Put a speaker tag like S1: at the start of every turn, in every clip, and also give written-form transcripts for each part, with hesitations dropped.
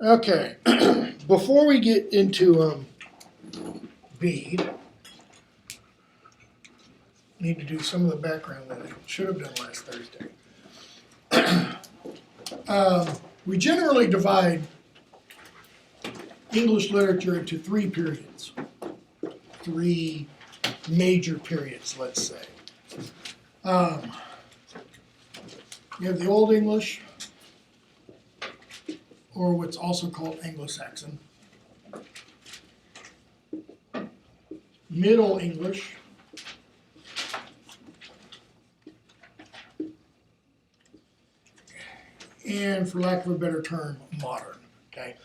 S1: Okay, before we get into Bede, need to do some of the background that I should have done last Thursday. We generally divide English literature into three periods, three major periods, let's say. You have the Old English, or what's also called Anglo-Saxon, Middle English, and for lack of a better term, modern. Okay,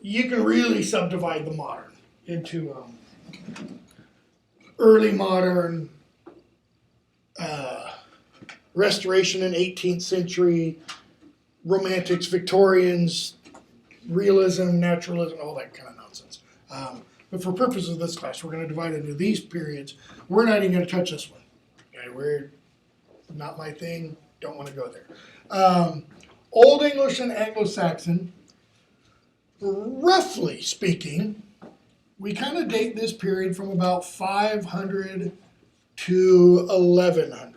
S1: you can really subdivide the modern into early modern, Restoration and 18th century, Romantics, Victorians, realism, naturalism, all that kind of nonsense. But for purposes of this class, we're going to divide it into these periods. We're not even going to touch this one. Okay, we're not my thing. Don't want to go there. Old English and Anglo-Saxon, roughly speaking, we kind of date this period from about 500 to 1100.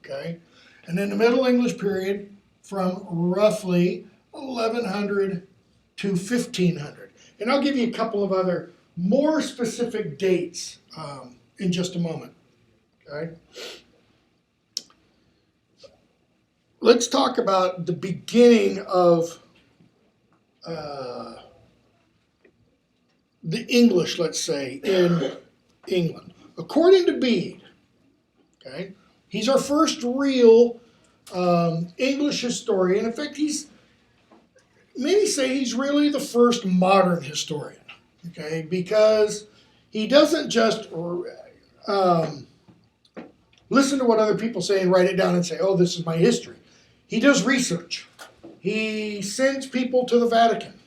S1: Okay, and then the Middle English period from roughly 1100 to 1500. And I'll give you a couple of other more specific dates in just a moment. Okay. Let's talk about the beginning of the English, let's say, in England. According to Bede, okay, he's our first real English historian. In fact, many say he's really the first modern historian, okay, because he doesn't just listen to what other people say and write it down and say, oh, this is my history. He does research. He sends people to the Vatican,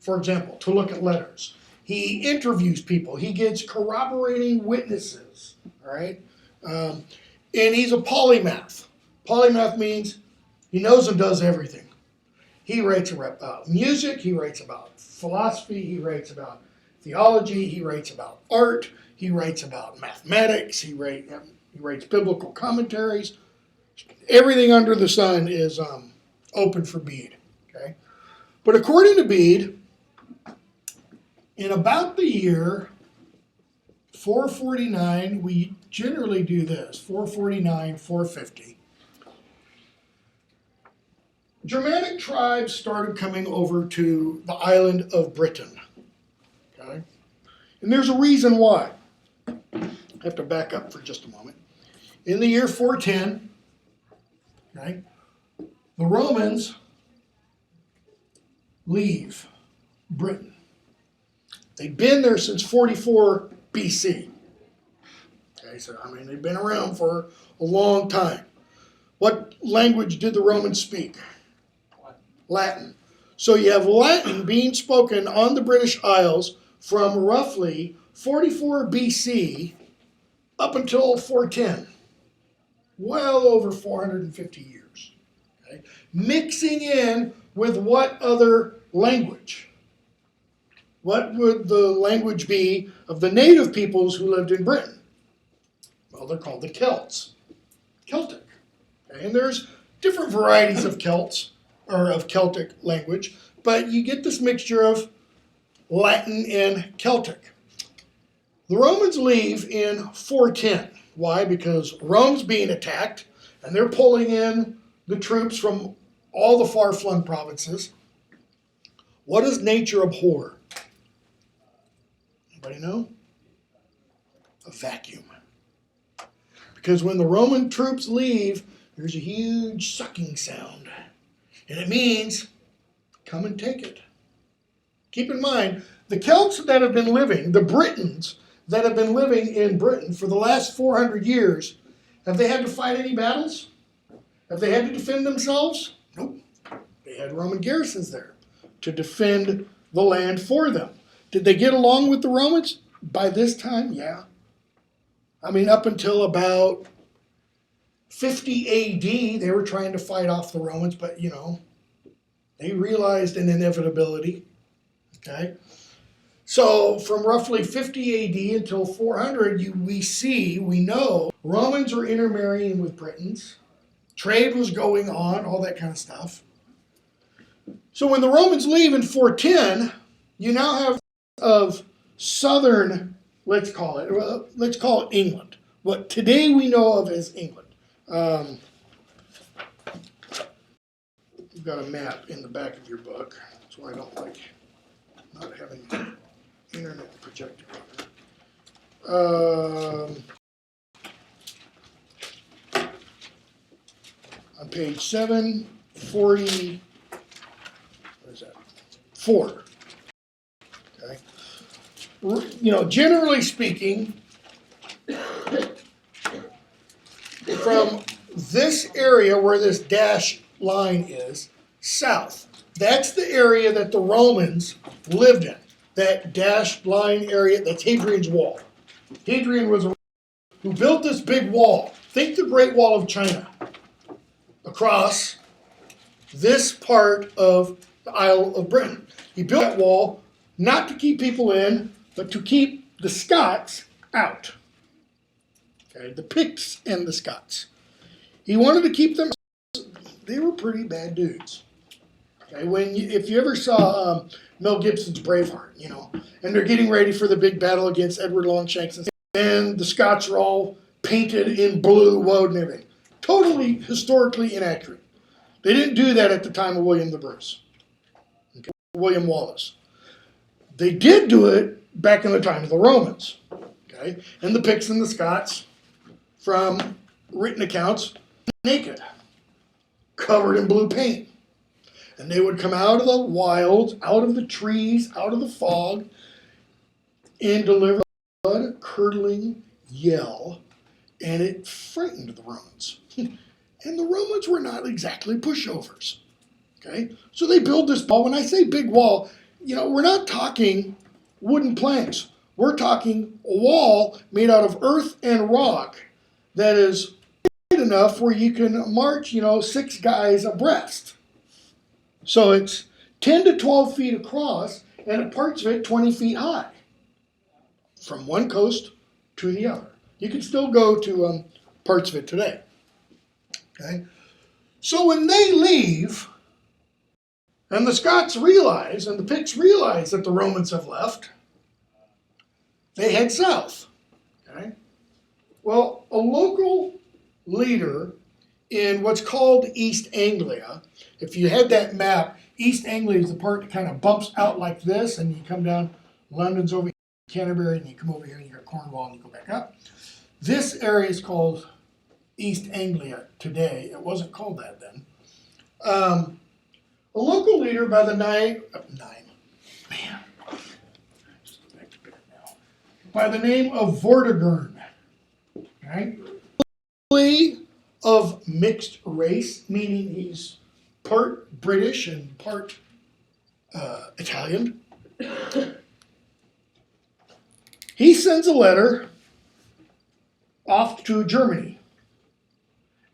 S1: for example, to look at letters. He interviews people. He gets corroborating witnesses, all right? And he's a polymath. Polymath means he knows and does everything. He writes about music, he writes about philosophy, he writes about theology, he writes about art, he writes about mathematics, he writes biblical commentaries. Everything under the sun is open for Bede. Okay? But according to Bede, in about the year 449, we generally do this, 449, 450. Germanic tribes started coming over to the island of Britain. Okay? And there's a reason why. I have to back up for just a moment. In the year 410, okay, the Romans leave Britain. They've been there since 44 BC. Okay, so they've been around for a long time. What language did the Romans speak? Latin. So you have Latin being spoken on the British Isles from roughly 44 BC up until 410. Well over 450 years. Okay? Mixing in with what other language? What would the language be of the native peoples who lived in Britain? Well, they're called the Celts. Celtic. Okay? And there's different varieties of Celts, or of Celtic language, but you get this mixture of Latin and Celtic. The Romans leave in 410. Why? Because Rome's being attacked, and they're pulling in the troops from all the far-flung provinces. What does nature abhor? Anybody know? A vacuum. Because when the Roman troops leave, there's a huge sucking sound. And it means, come and take it. Keep in mind, the Celts that have been living, the Britons that have been living in Britain for the last 400 years, have they had to fight any battles? Have they had to defend themselves? Nope. They had Roman garrisons there to defend the land for them. Did they get along with the Romans? By this time, yeah. Up until about 50 AD, they were trying to fight off the Romans, but, they realized an inevitability. Okay? So from roughly 50 AD until 400, we know Romans were intermarrying with Britons. Trade was going on, all that kind of stuff. So when the Romans leave in 410, you now have of southern, let's call it England. What today we know of as England. You've got a map in the back of your book. That's why I don't like not having the internet projected. On page 740, what is that? 4. Okay. You know, generally speaking, from this area where this dash line is, south, that's the area that the Romans lived in. That dashed line area, that's Hadrian's Wall. Hadrian was a who built this big wall. Think the Great Wall of China. Across this part of the Isle of Britain. He built that wall not to keep people in, but to keep the Scots out. Okay, the Picts and the Scots. He wanted to keep them. They were pretty bad dudes. Okay, if you ever saw Mel Gibson's Braveheart, you know, and they're getting ready for the big battle against Edward Longshanks, and the Scots are all painted in blue, woad, and everything. Totally historically inaccurate. They didn't do that at the time of William the Bruce. Okay. William Wallace. They did do it back in the time of the Romans. Okay? And the Picts and the Scots, from written accounts, naked, covered in blue paint. And they would come out of the wilds, out of the trees, out of the fog, and deliver a blood-curdling yell, and it frightened the Romans. And the Romans were not exactly pushovers. Okay? So they build this wall. When I say big wall, you know, we're not talking wooden planks. We're talking a wall made out of earth and rock that is wide enough where you can march, 6 guys abreast. So it's 10 to 12 feet across, and parts of it 20 feet high, from one coast to the other. You can still go to parts of it today. Okay, so when they leave, and the Scots realize, and the Picts realize that the Romans have left, they head south. Okay, well, a local leader in what's called East Anglia, if you had that map, East Anglia is the part that kind of bumps out like this, and you come down, London's over here, Canterbury, and you come over here, and you got Cornwall, and you go back up. This area is called East Anglia today. It wasn't called that then. A local leader by the by the name of Vortigern, okay? Of mixed race, meaning he's part British and part Italian. He sends a letter off to Germany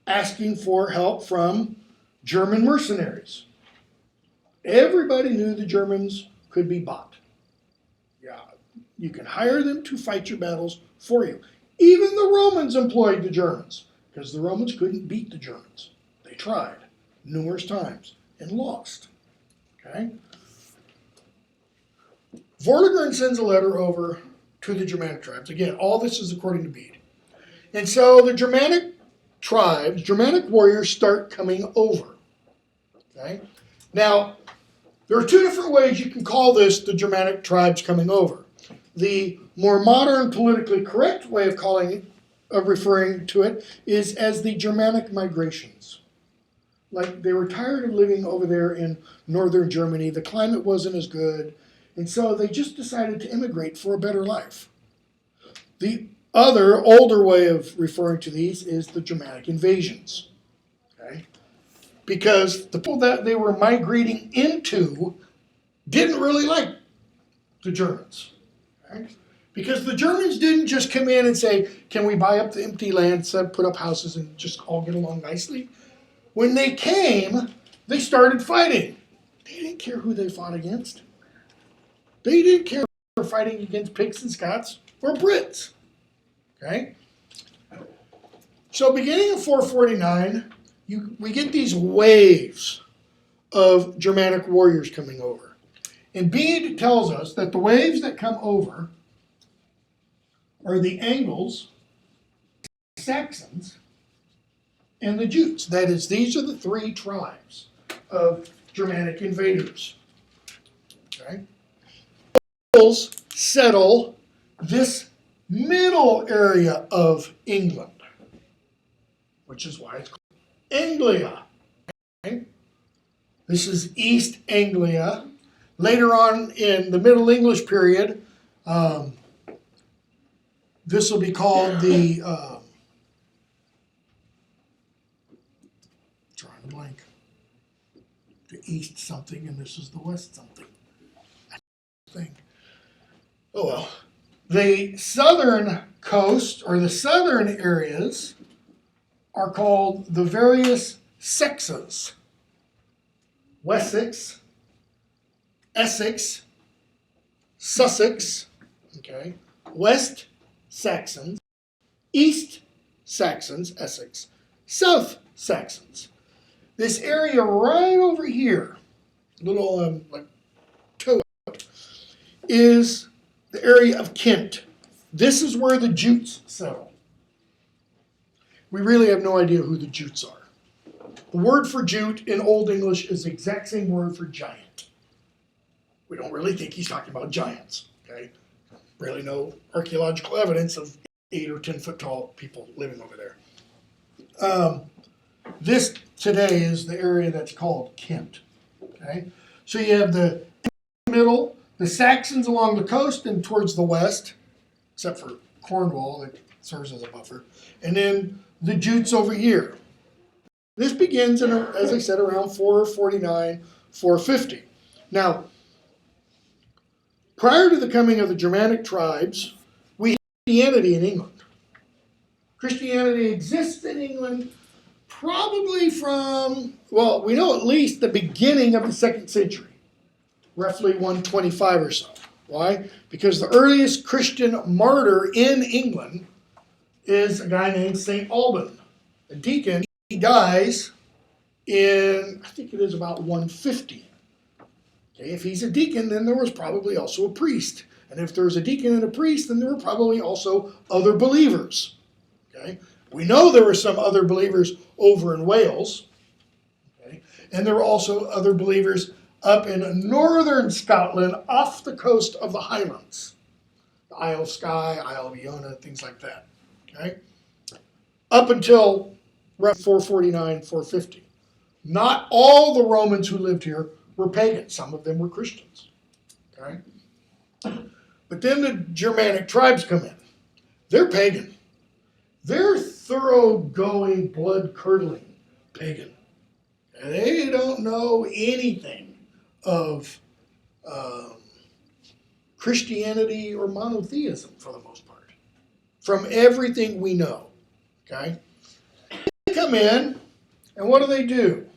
S1: asking for help from German mercenaries. Everybody knew the Germans could be bought. Yeah, you can hire them to fight your battles for you. Even the Romans employed the Germans, because the Romans couldn't beat the Germans. They tried numerous times and lost. Okay? Vortigern sends a letter over to the Germanic tribes. Again, all this is according to Bede. And so the Germanic tribes, Germanic warriors start coming over. Okay? Now, there are 2 different ways you can call this the Germanic tribes coming over. The more modern, politically correct way of referring to it is as the Germanic migrations. Like, they were tired of living over there in northern Germany. The climate wasn't as good. And so they just decided to immigrate for a better life. The other, older way of referring to these is the Germanic invasions. Okay? Because the people that they were migrating into didn't really like the Germans. Okay? Because the Germans didn't just come in and say, can we buy up the empty land, put up houses, and just all get along nicely? When they came, they started fighting. They didn't care who they fought against. They didn't care if they were fighting against Picts and Scots or Brits. Okay? So beginning in 449, we get these waves of Germanic warriors coming over. And Bede tells us that the waves that come over are the Angles, Saxons, and the Jutes. That is, these are the three tribes of Germanic invaders. Okay? The Angles settle this middle area of England, which is why it's called Anglia. Okay? This is East Anglia. Later on in the Middle English period, this will be called the drawing a blank. The East something, and this is the West something. Thing. Oh well. The southern coast, or the southern areas, are called the various sexes. Wessex, Essex, Sussex, okay, West Saxons, East Saxons, Essex, South Saxons. This area right over here, little like toe out, is the area of Kent. This is where the Jutes settle. We really have no idea who the Jutes are. The word for Jute in Old English is the exact same word for giant. We don't really think he's talking about giants, okay? Really no archaeological evidence of 8 or 10 foot tall people living over there. This today is the area that's called Kent, okay? So you have the middle, the Saxons along the coast and towards the west, except for Cornwall that serves as a buffer, and then the Jutes over here. This begins, in, as I said, around 449, 450. Now, prior to the coming of the Germanic tribes, we had Christianity in England. Christianity exists in England probably from, well, we know at least the beginning of the 2nd century, roughly 125 or so. Why? Because the earliest Christian martyr in England is a guy named St. Alban, a deacon. He dies in, I think it is about 150. Okay, if he's a deacon, then there was probably also a priest. And if there was a deacon and a priest, then there were probably also other believers. Okay, we know there were some other believers over in Wales. Okay, and there were also other believers up in northern Scotland off the coast of the Highlands. The Isle of Skye, Isle of Iona, things like that. Okay, up until around 449, 450. Not all the Romans who lived here were pagan. Some of them were Christians. Okay? But then the Germanic tribes come in. They're pagan. They're thoroughgoing, blood-curdling pagan. And they don't know anything of Christianity or monotheism for the most part. From everything we know. Okay? They come in, and what do?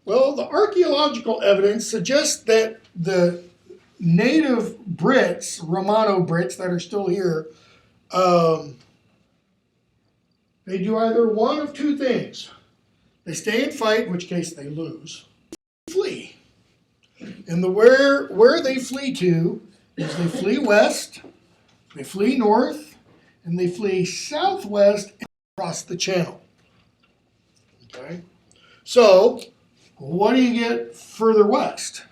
S1: Well, the archaeological evidence suggests that the native Brits, Romano-Brits that are still here, they do either one of two things. They stay and fight, in which case they lose, flee. And where they flee to is they flee west, they flee north, and they flee southwest and across the channel. Okay? So, what do you get further west?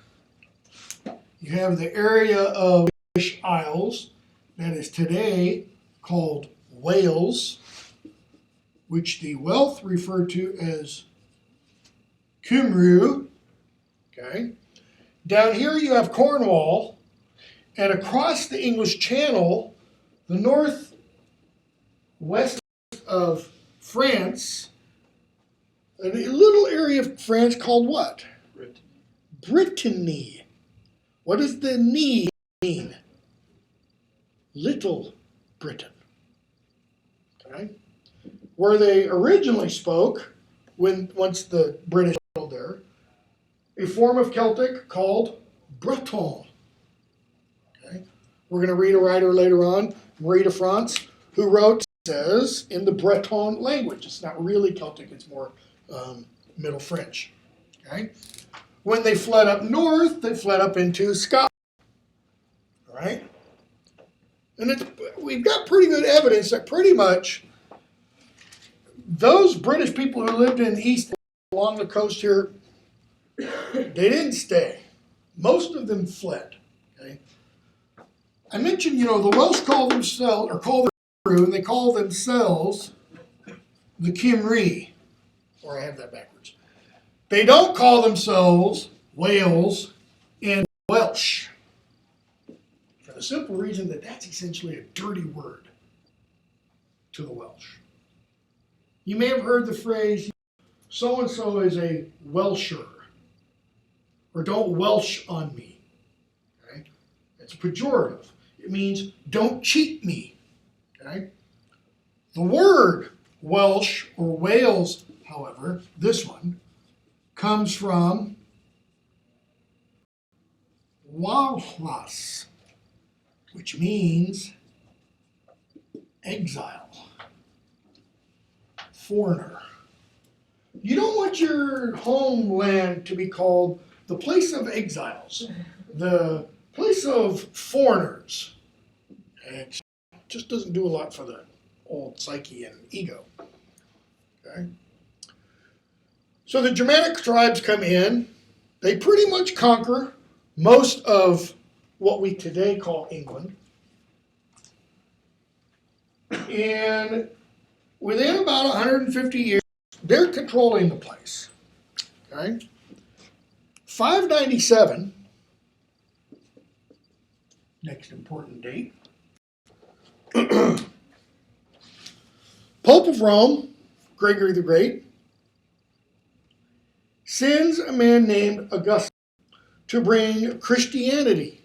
S1: You have the area of British Isles that is today called Wales, which the Welsh refer to as Cymru. Okay. Down here you have Cornwall, and across the English Channel, the northwest of France, a little area of France called what? Brittany. What does the "knee" mean? Little Britain. Okay. Where they originally spoke, once the British settled there, a form of Celtic called Breton. We're going to read a writer later on, Marie de France, who wrote, says, in the Breton language. It's not really Celtic, it's more Middle French. Okay? When they fled up north, they fled up into Scotland. All right? And we've got pretty good evidence that pretty much those British people who lived in East along the coast here, they didn't stay. Most of them fled. Okay? I mentioned, the Welsh call they call themselves the Cymry, or I have that backwards. They don't call themselves Wales in Welsh, for the simple reason that that's essentially a dirty word to the Welsh. You may have heard the phrase, so-and-so is a Welsher, or don't Welsh on me. Okay? It's pejorative. It means don't cheat me. Okay? The word Welsh or Wales, however, this one, comes from Walhlas, which means exile, foreigner. You don't want your homeland to be called the place of exiles, the place of foreigners. It just doesn't do a lot for the old psyche and ego. Okay? So the Germanic tribes come in. They pretty much conquer most of what we today call England. And within about 150 years, they're controlling the place. Okay? 597, next important date. Pope of Rome, Gregory the Great, sends a man named Augustus to bring Christianity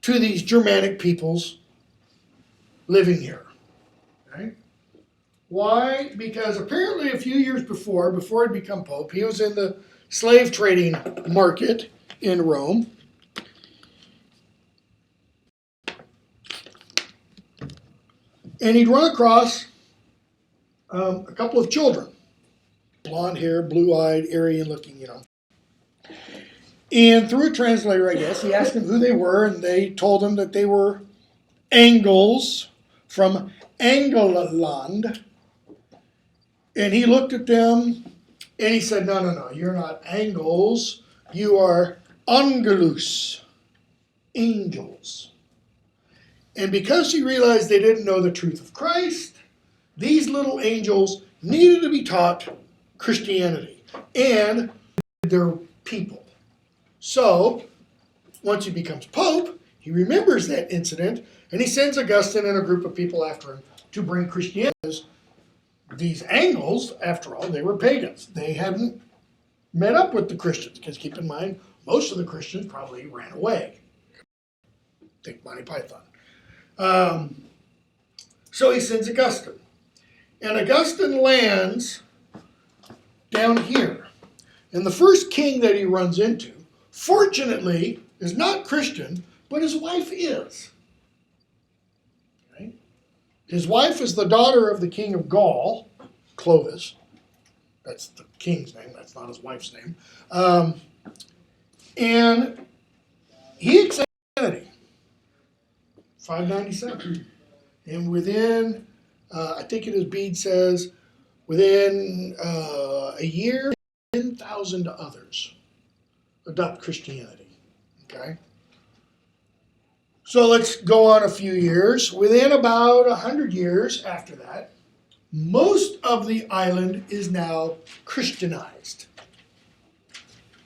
S1: to these Germanic peoples living here. Okay? Why? Because apparently a few years before he'd become Pope, he was in the slave trading market in Rome. And he'd run across a couple of children. Blonde hair, blue-eyed, Aryan-looking, And through a translator, I guess, he asked them who they were, and they told him that they were Angles from Angleland. And he looked at them, and he said, no, you're not Angles, you are Angelus, angels. And because he realized they didn't know the truth of Christ, these little angels needed to be taught Christianity and their people. So, once he becomes Pope, he remembers that incident, and he sends Augustine and a group of people after him to bring Christianity. These Angles, after all, they were pagans. They hadn't met up with the Christians, because keep in mind, most of the Christians probably ran away. Think Monty Python. So he sends Augustine. And Augustine lands down here. And the first king that he runs into, fortunately, is not Christian, but his wife is. Okay? His wife is the daughter of the king of Gaul, Clovis. That's the king's name, that's not his wife's name. And he accepts Christianity. 597. And within, I think it is Bede says, within a year, 10,000 others adopt Christianity. Okay? So let's go on a few years. Within about 100 years after that, most of the island is now Christianized.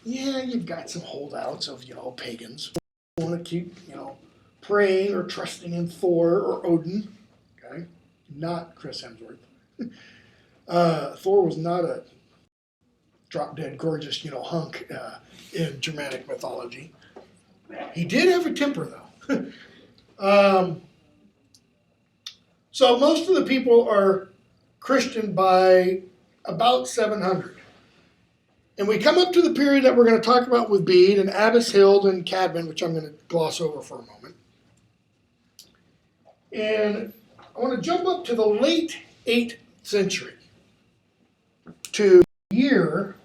S1: Yeah, you've got some holdouts of, pagans who want to keep, praying or trusting in Thor or Odin. Okay? Not Chris Hemsworth. Thor was not a drop-dead gorgeous, hunk in Germanic mythology. He did have a temper, though. So most of the people are Christian by about 700. And we come up to the period that we're going to talk about with Bede and Abbas Hild and Cadmon, which I'm going to gloss over for a moment. And I want to jump up to the late 8th century to year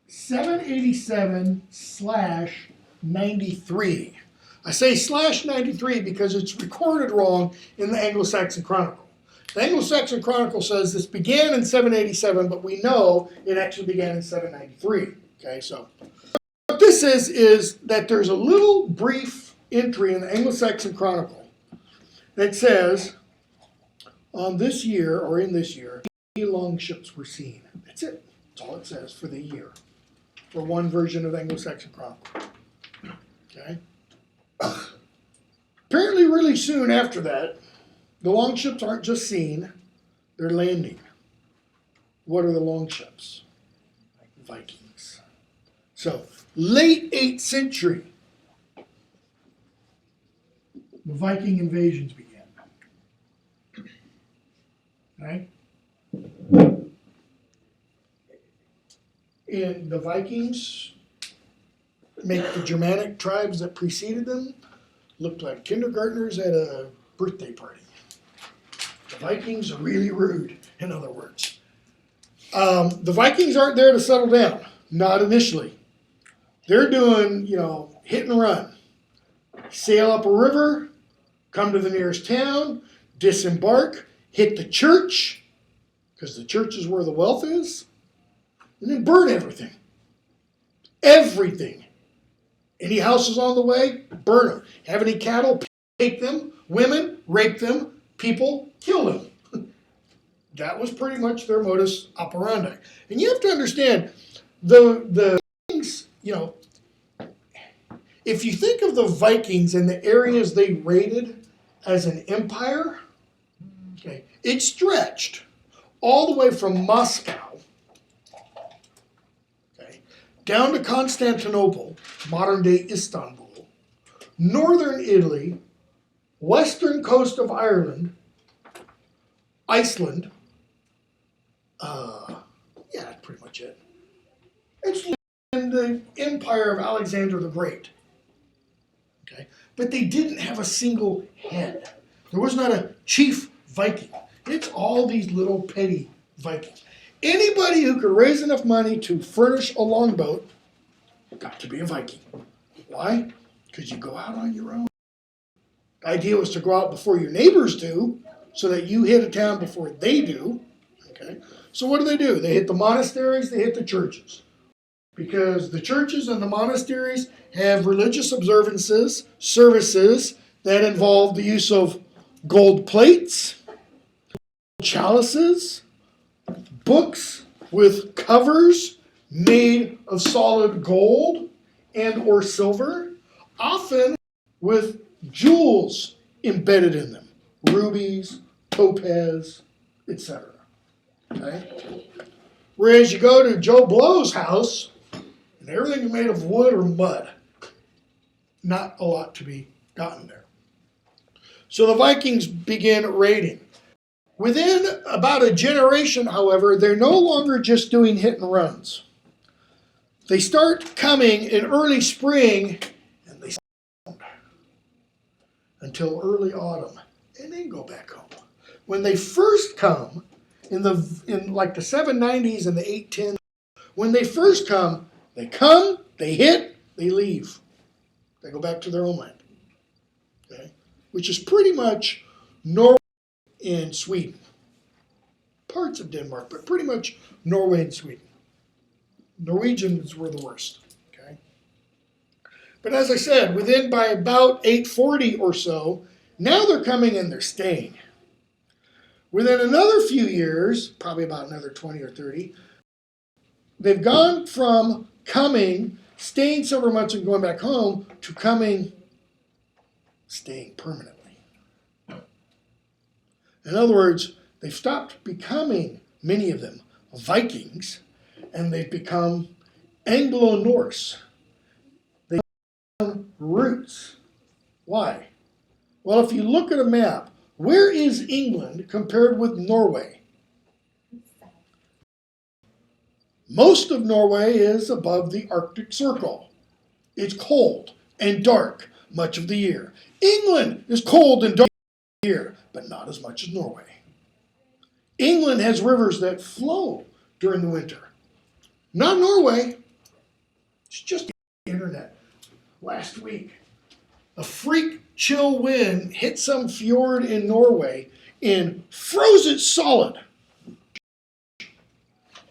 S1: 787/93. I say /93 because it's recorded wrong in the Anglo-Saxon Chronicle. The Anglo-Saxon Chronicle says this began in 787, but we know it actually began in 793. Okay, so what this is that there's a little brief entry in the Anglo-Saxon Chronicle that says, on this year, or in this year, 80 longships were seen. That's it. That's all it says for the year, for one version of the Anglo-Saxon Chronicle. Okay. Apparently, really soon after that, the longships aren't just seen, they're landing. What are the longships? Vikings. So, late 8th century, the Viking invasions began. Right? And the Vikings make the Germanic tribes that preceded them look like kindergartners at a birthday party. The Vikings are really rude, in other words. The Vikings aren't there to settle down, not initially. They're doing, hit and run. Sail up a river, come to the nearest town, disembark, hit the church, because the church is where the wealth is, and then burn everything. Everything. Any houses on the way, burn them. Have any cattle, take them. Women, rape them. People, kill them. That was pretty much their modus operandi. And you have to understand, the things, if you think of the Vikings and the areas they raided as an empire, okay, it stretched all the way from Moscow, okay, down to Constantinople, modern-day Istanbul, northern Italy, western coast of Ireland, Iceland. That's pretty much it. It's in the empire of Alexander the Great. Okay, but they didn't have a single head. There was not a chief Viking. It's all these little petty Vikings. Anybody who could raise enough money to furnish a longboat got to be a Viking. Why? Because you go out on your own. The idea was to go out before your neighbors do, so that you hit a town before they do. Okay. So what do? They hit the monasteries, they hit the churches. Because the churches and the monasteries have religious observances, services that involve the use of gold plates, chalices, books with covers made of solid gold and or silver, often with jewels embedded in them, rubies, topaz, etc. Okay? Whereas you go to Joe Blow's house, and everything is made of wood or mud. Not a lot to be gotten there. So the Vikings begin raiding. Within about a generation, however, they're no longer just doing hit and runs. They start coming in early spring, and they stay until early autumn, and then go back home. When they first come, in like the 790s and the 810s, when they first come, they hit, they leave. They go back to their homeland. Okay? Which is pretty much Norway and Sweden. Parts of Denmark, but pretty much Norway and Sweden. Norwegians were the worst. Okay? But as I said, by about 840 or so, now they're coming and they're staying. Within another few years, probably about another 20 or 30, they've gone from coming, staying several months and going back home, to staying permanently. In other words, they've stopped becoming, many of them, Vikings, and they've become Anglo-Norse. They have roots. Why? Well, if you look at a map, where is England compared with Norway? Most of Norway is above the Arctic Circle. It's cold and dark. much of the year. England is cold and dark year, but not as much as Norway. England has rivers that flow during the winter. Not Norway. It's just the internet. Last week, a freak chill wind hit some fjord in Norway and froze it solid.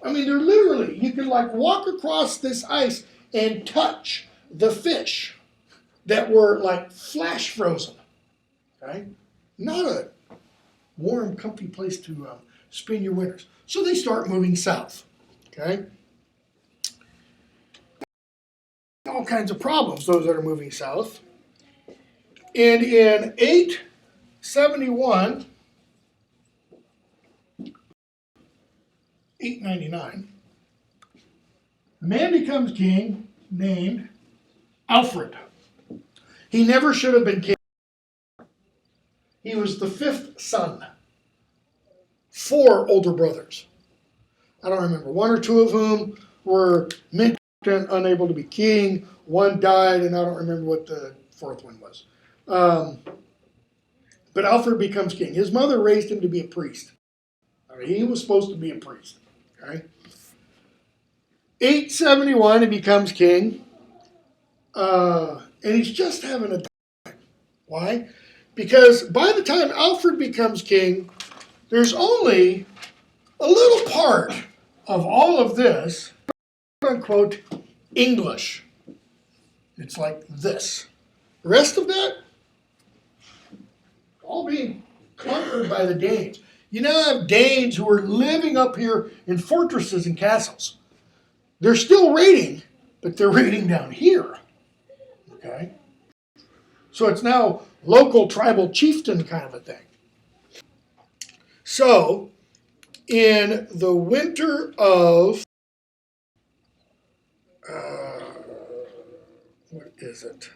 S1: I mean, they're literally, you could like walk across this ice and touch the fish that were like flash frozen. Okay? Not a warm, comfy place to spend your winters. So they start moving south. Okay? All kinds of problems, those that are moving south. And in 871, 899, a man becomes king named Alfred. He never should have been king. He was the fifth son. 4 older brothers. I don't remember, 1 or 2 of whom were meant and unable to be king. 1 died, and I don't remember what the 4th one was. But Alfred becomes king. His mother raised him to be a priest. I mean, he was supposed to be a priest. Okay? 871, he becomes king. And he's just having a time. Why? Because by the time Alfred becomes king, there's only a little part of all of this, quote unquote, English. It's like this. The rest of that, all being conquered by the Danes. You now have Danes who are living up here in fortresses and castles. They're still raiding, but they're raiding down here. Okay? So it's now local tribal chieftain kind of a thing. So, in the winter of, what is it?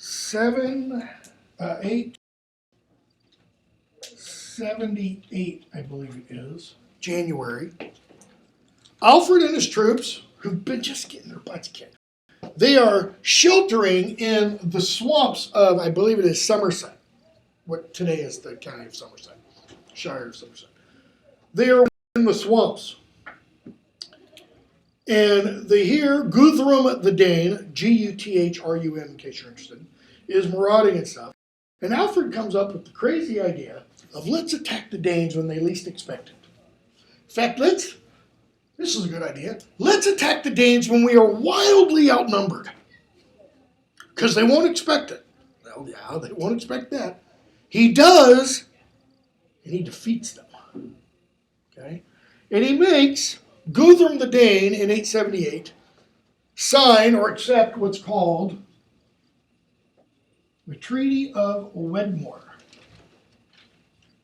S1: 878, I believe it is, January. Alfred and his troops, who've been just getting their butts kicked, they are sheltering in the swamps of, I believe it is Somerset, what today is the county of Somerset, Shire of Somerset. They are in the swamps. And they hear Guthrum the Dane, Guthrum in case you're interested, is marauding and stuff. And Alfred comes up with the crazy idea of let's attack the Danes when they least expect it. In fact, this is a good idea. Let's attack the Danes when we are wildly outnumbered. Because they won't expect it. Well, yeah, they won't expect that. He does, and he defeats them. Okay? And he makes Guthrum the Dane in 878 sign or accept what's called the Treaty of Wedmore.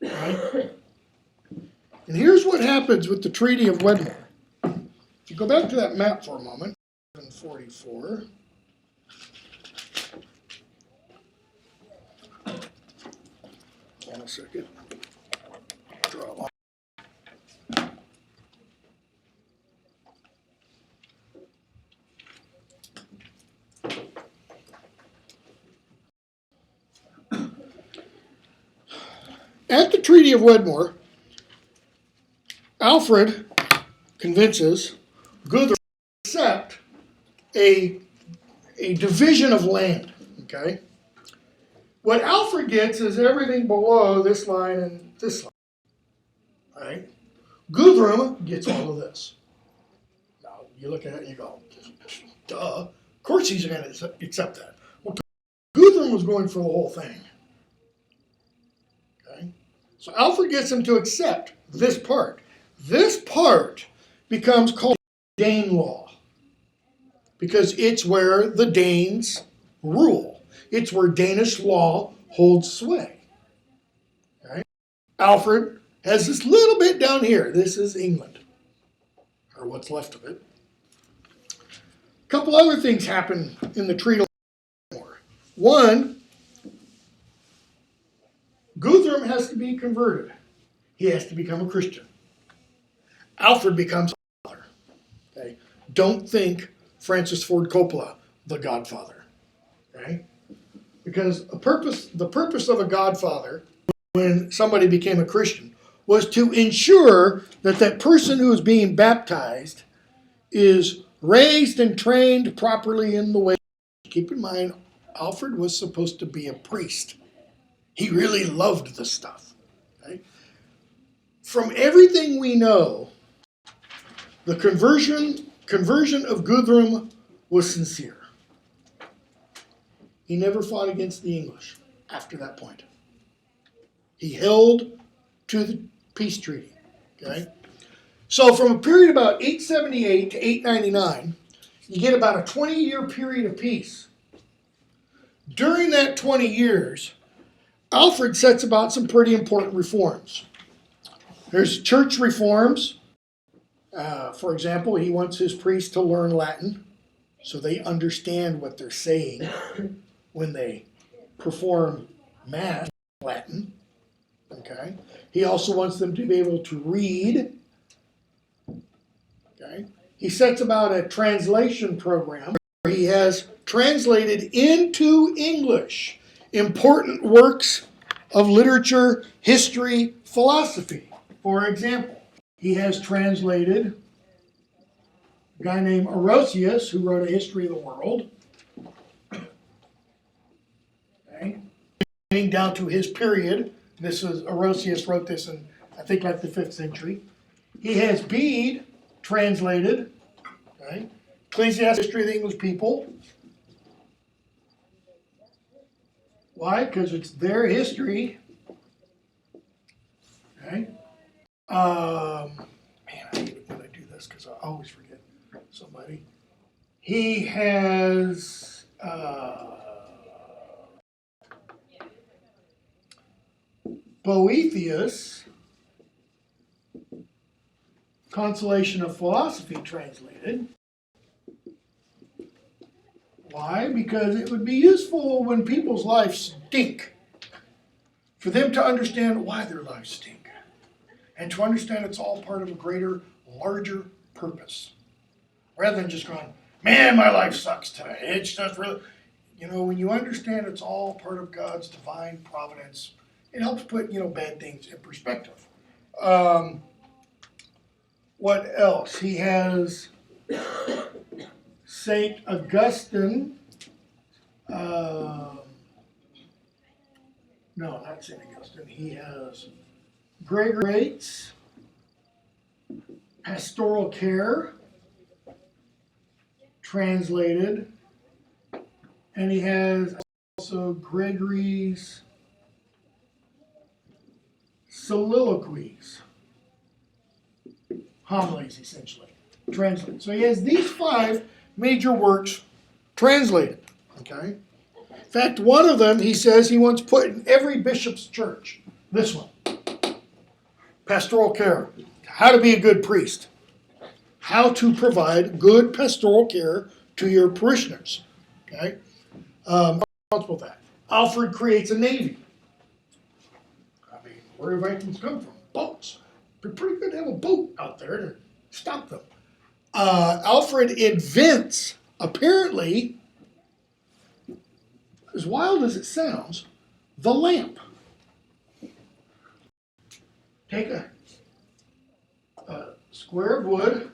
S1: Right? And here's what happens with the Treaty of Wedmore. If you go back to that map for a moment, 744. Hold on a second. Draw a line. At the Treaty of Wedmore, Alfred convinces Guthrum to accept a division of land. Okay? What Alfred gets is everything below this line and this line. Right? Guthrum gets all of this. Now, you look at it and you go, duh. Of course he's going to accept that. Well, Guthrum was going for the whole thing. Okay? So Alfred gets him to accept this part. This part becomes called Dane law because it's where the Danes rule. It's where Danish law holds sway. Okay? Alfred has this little bit down here. This is England, or what's left of it. A couple other things happen in the Treaty of Wedmore. One, Guthrum has to be converted. He has to become a Christian. Alfred becomes a father. Okay? Don't think Francis Ford Coppola, the Godfather. Okay? Because the purpose of a godfather, when somebody became a Christian, was to ensure that that person who is being baptized is raised and trained properly in the way. Keep in mind, Alfred was supposed to be a priest. He really loved the stuff. Okay? From everything we know, the conversion of Guthrum was sincere. He never fought against the English after that point. He held to the peace treaty. Okay? So from a period about 878 to 899, you get about a 20-year period of peace. During that 20 years, Alfred sets about some pretty important reforms. There's church reforms. For example, he wants his priests to learn Latin so they understand what they're saying when they perform Mass in Latin. Okay. He also wants them to be able to read. Okay. He sets about a translation program where he has translated into English important works of literature, history, philosophy. For example, he has translated a guy named Orosius, who wrote a history of the world. Okay. Getting down to his period. This is Orosius wrote this in, I think, like the 5th century. He has Bede translated, okay, Ecclesiastic History of the English People. Why? Because it's their history. Okay. Man, I hate it when I do this because I always forget somebody. He has Boethius, Consolidation of Philosophy translated. Why? Because it would be useful when people's lives stink for them to understand why their lives stink and to understand it's all part of a greater, larger purpose. Rather than just going, man, my life sucks today. It's just really, when you understand it's all part of God's divine providence, it helps put, bad things in perspective. What else? He has St. Augustine. No, not St. Augustine. He has Gregory's Pastoral Care translated. And he has also Gregory's Soliloquies, homilies essentially, translated. So he has these 5 major works translated. Okay. In fact, one of them he says he wants put in every bishop's church. This one, Pastoral Care, how to be a good priest, how to provide good pastoral care to your parishioners. Okay. Responsible for that. Alfred creates a navy. Where do Vikings come from? Boats. It'd be pretty good to have a boat out there to stop them. Alfred invents, apparently, as wild as it sounds, the lamp. Take a square of wood.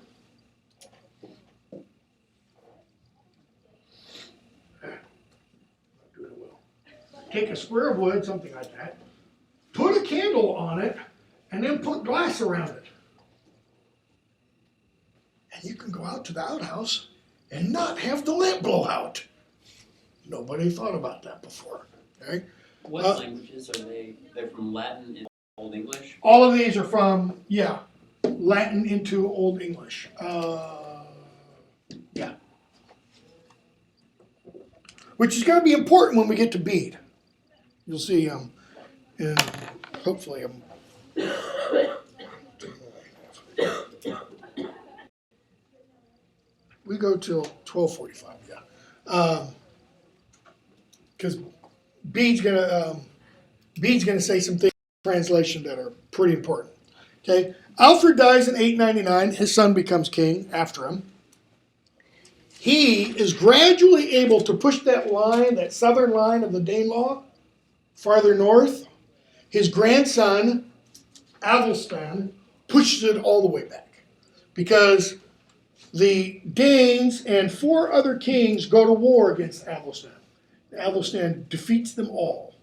S1: Take a square of wood, something like that. Put a candle on it, and then put glass around it. And you can go out to the outhouse and not have the lamp blow out. Nobody thought about that before. Okay?
S2: What languages are they? They're from Latin and Old English?
S1: All of these are from, Latin into Old English. Yeah. Which is going to be important when we get to Bede. You'll see and hopefully we go till 12:45, because Bede's gonna say some things in translation that are pretty important. Okay, Alfred dies in 899. His son becomes king after him. he is gradually able to push that line, that southern line of the Danelaw, farther north. His grandson, Athelstan, pushes it all the way back because the Danes and 4 other kings go to war against Athelstan. Athelstan defeats them all,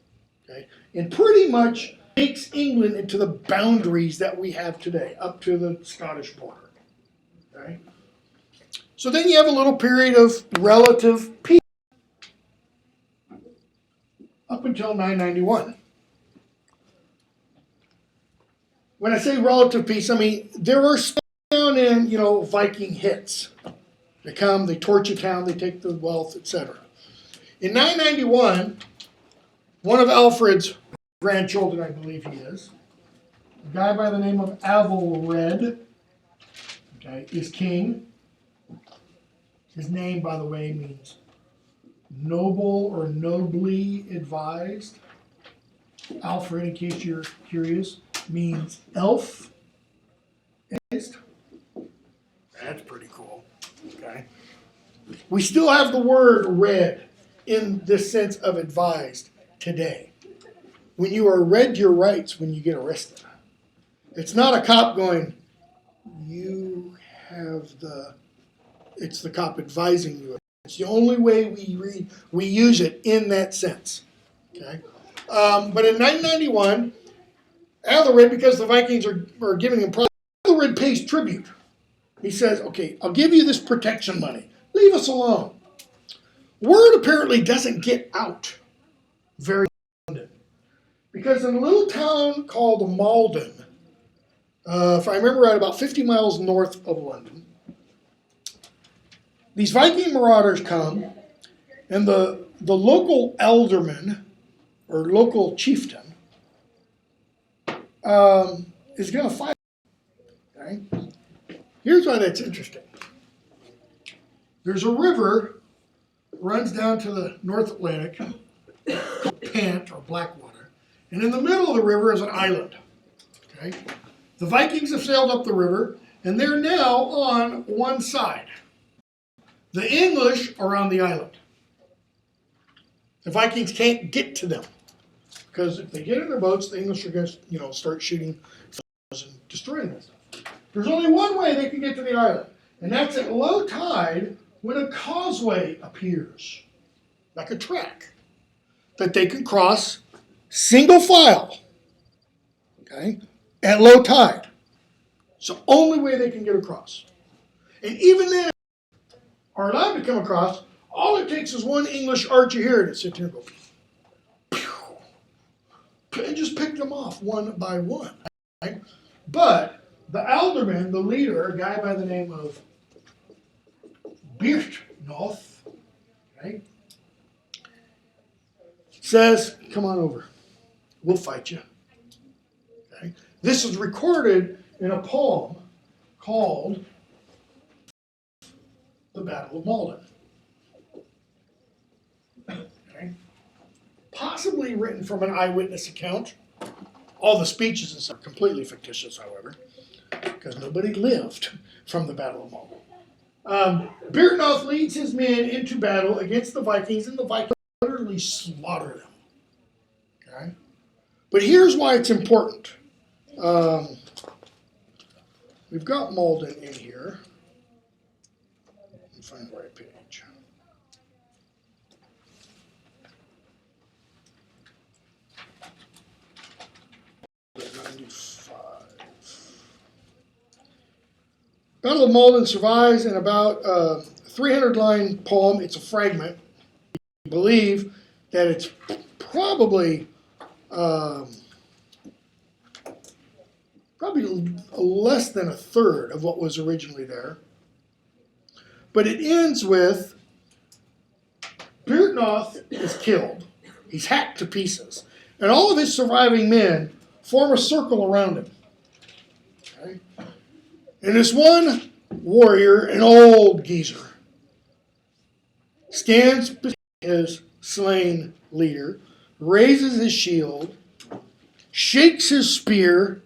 S1: okay, and pretty much makes England into the boundaries that we have today, up to the Scottish border. Okay? So then you have a little period of relative peace up until 991. When I say relative peace, I mean there are down in, Viking hits. They come, they torch a town, they take the wealth, etc. In 991, one of Alfred's grandchildren, I believe he is, a guy by the name of Avelred, okay, is king. His name, by the way, means noble or nobly advised. Alfred, in case you're curious, means elf. That's pretty cool. Okay. We still have the word read in this sense of advised today. When you are read your rights when you get arrested. It's not a cop going, it's the cop advising you. It's the only way we use it in that sense. Okay. But in 991, Athelred, because the Vikings are giving him problems, Athelred pays tribute. He says, okay, I'll give you this protection money. Leave us alone. Word apparently doesn't get out very London. Because in a little town called Malden, if I remember right, about 50 miles north of London, these Viking marauders come, and the local alderman, or local chieftain, is going to fight. Okay? Here's why that's interesting. There's a river that runs down to the North Atlantic, called Pant or Blackwater, and in the middle of the river is an island. Okay? The Vikings have sailed up the river, and they're now on one side. The English are on the island. The Vikings can't get to them because if they get in their boats, the English are going to, start shooting and destroying that stuff. There's only one way they can get to the island, and that's at low tide when a causeway appears, like a track, that they can cross single file, okay, at low tide. It's the only way they can get across. And even then, are allowed to come across, all it takes is one English archer here to sit here and go, pew, and just pick them off one by one. Right? But the alderman, the leader, a guy by the name of Byrhtnoth, okay, says, come on over. We'll fight you. Okay? This is recorded in a poem called the Battle of Malden. Okay. Possibly written from an eyewitness account. All the speeches are completely fictitious, however, because nobody lived from the Battle of Malden. Byrhtnoth leads his men into battle against the Vikings, and the Vikings utterly slaughter them. Okay? But here's why it's important. We've got Malden in here. Find the right page. Battle of Malden survives in about a 300-line poem. It's a fragment. We believe that it's probably less than a third of what was originally there. But it ends with Byrhtnoth is killed. He's hacked to pieces. And all of his surviving men form a circle around him. Okay? And this one warrior, an old geezer, stands beside his slain leader, raises his shield, shakes his spear,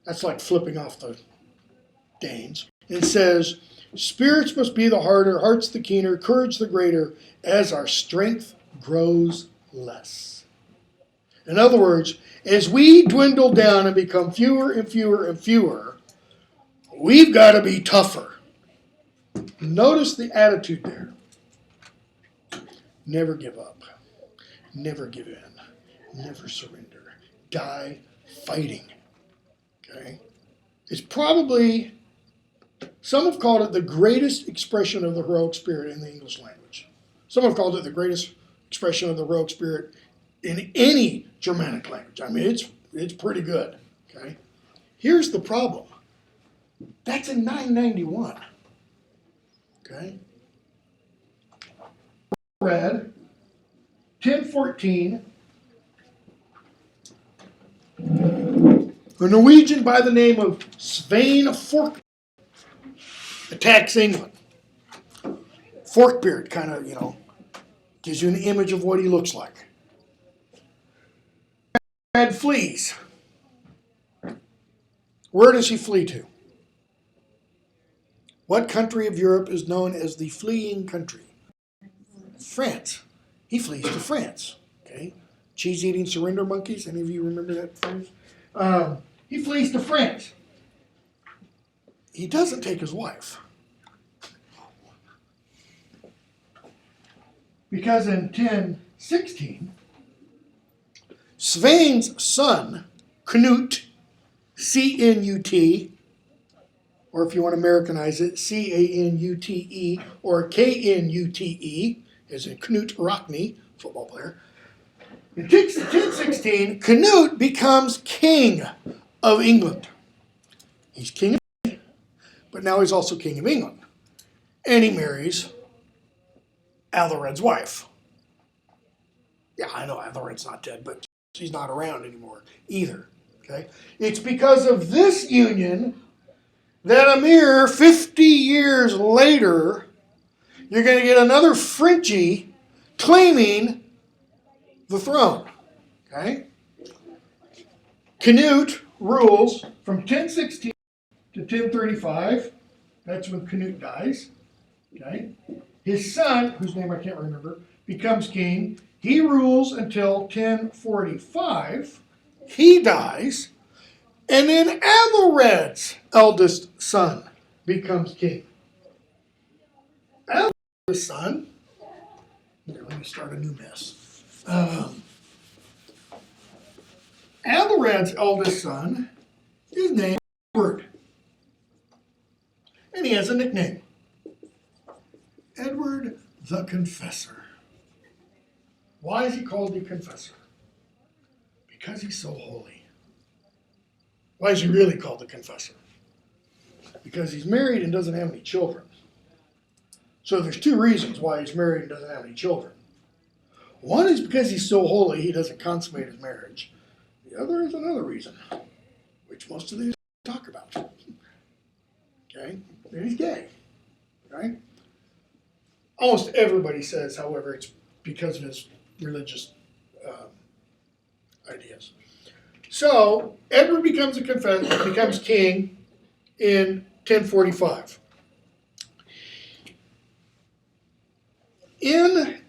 S1: that's like flipping off the Danes, and says, Spirits must be the harder, hearts the keener, courage the greater, as our strength grows less. In other words, as we dwindle down and become fewer and fewer and fewer, we've got to be tougher. Notice the attitude there. Never give up. Never give in. Never surrender. Die fighting. Okay? It's probably, some have called it the greatest expression of the heroic spirit in the English language. Some have called it the greatest expression of the heroic spirit in any Germanic language. I mean, it's pretty good. Okay? Here's the problem. That's in 991. Okay? Read 1014. A Norwegian by the name of Svein Forkbeard attacks England. Forkbeard kind of, gives you an image of what he looks like. Conrad flees. Where does he flee to? What country of Europe is known as the fleeing country? France. He flees to France. Okay, cheese-eating surrender monkeys. Any of you remember that phrase? He flees to France. He doesn't take his wife. Because in 1016, Svein's son, Knut, C-N-U-T, or if you want to Americanize it, C-A-N-U-T-E, or K-N-U-T-E, as in Knut Rockne, football player. In 1016, Knut becomes king of England. He's king of England, but now he's also king of England. And he marries Athelred's wife. Yeah, I know Athelred's not dead, but she's not around anymore either. Okay? It's because of this union that a mere 50 years later, you're going to get another Frenchie claiming the throne. Okay? Canute rules from 1016 to 1035. That's when Canute dies. Okay? His son, whose name I can't remember, becomes king. He rules until 1045. He dies. And then Athelred's eldest son becomes king. Athelred's son, here, let me start a new mess. Athelred's eldest son is named Edward. And he has a nickname. Edward the Confessor. Why is he called the Confessor? Because he's so holy. Why is he really called the Confessor? Because he's married and doesn't have any children. So there's two reasons why he's married and doesn't have any children. One is because he's so holy he doesn't consummate his marriage. The other is another reason, which most of these talk about. Okay? And he's gay. Right? Almost everybody says, however, it's because of his religious ideas. So Edward becomes becomes king in 1045. In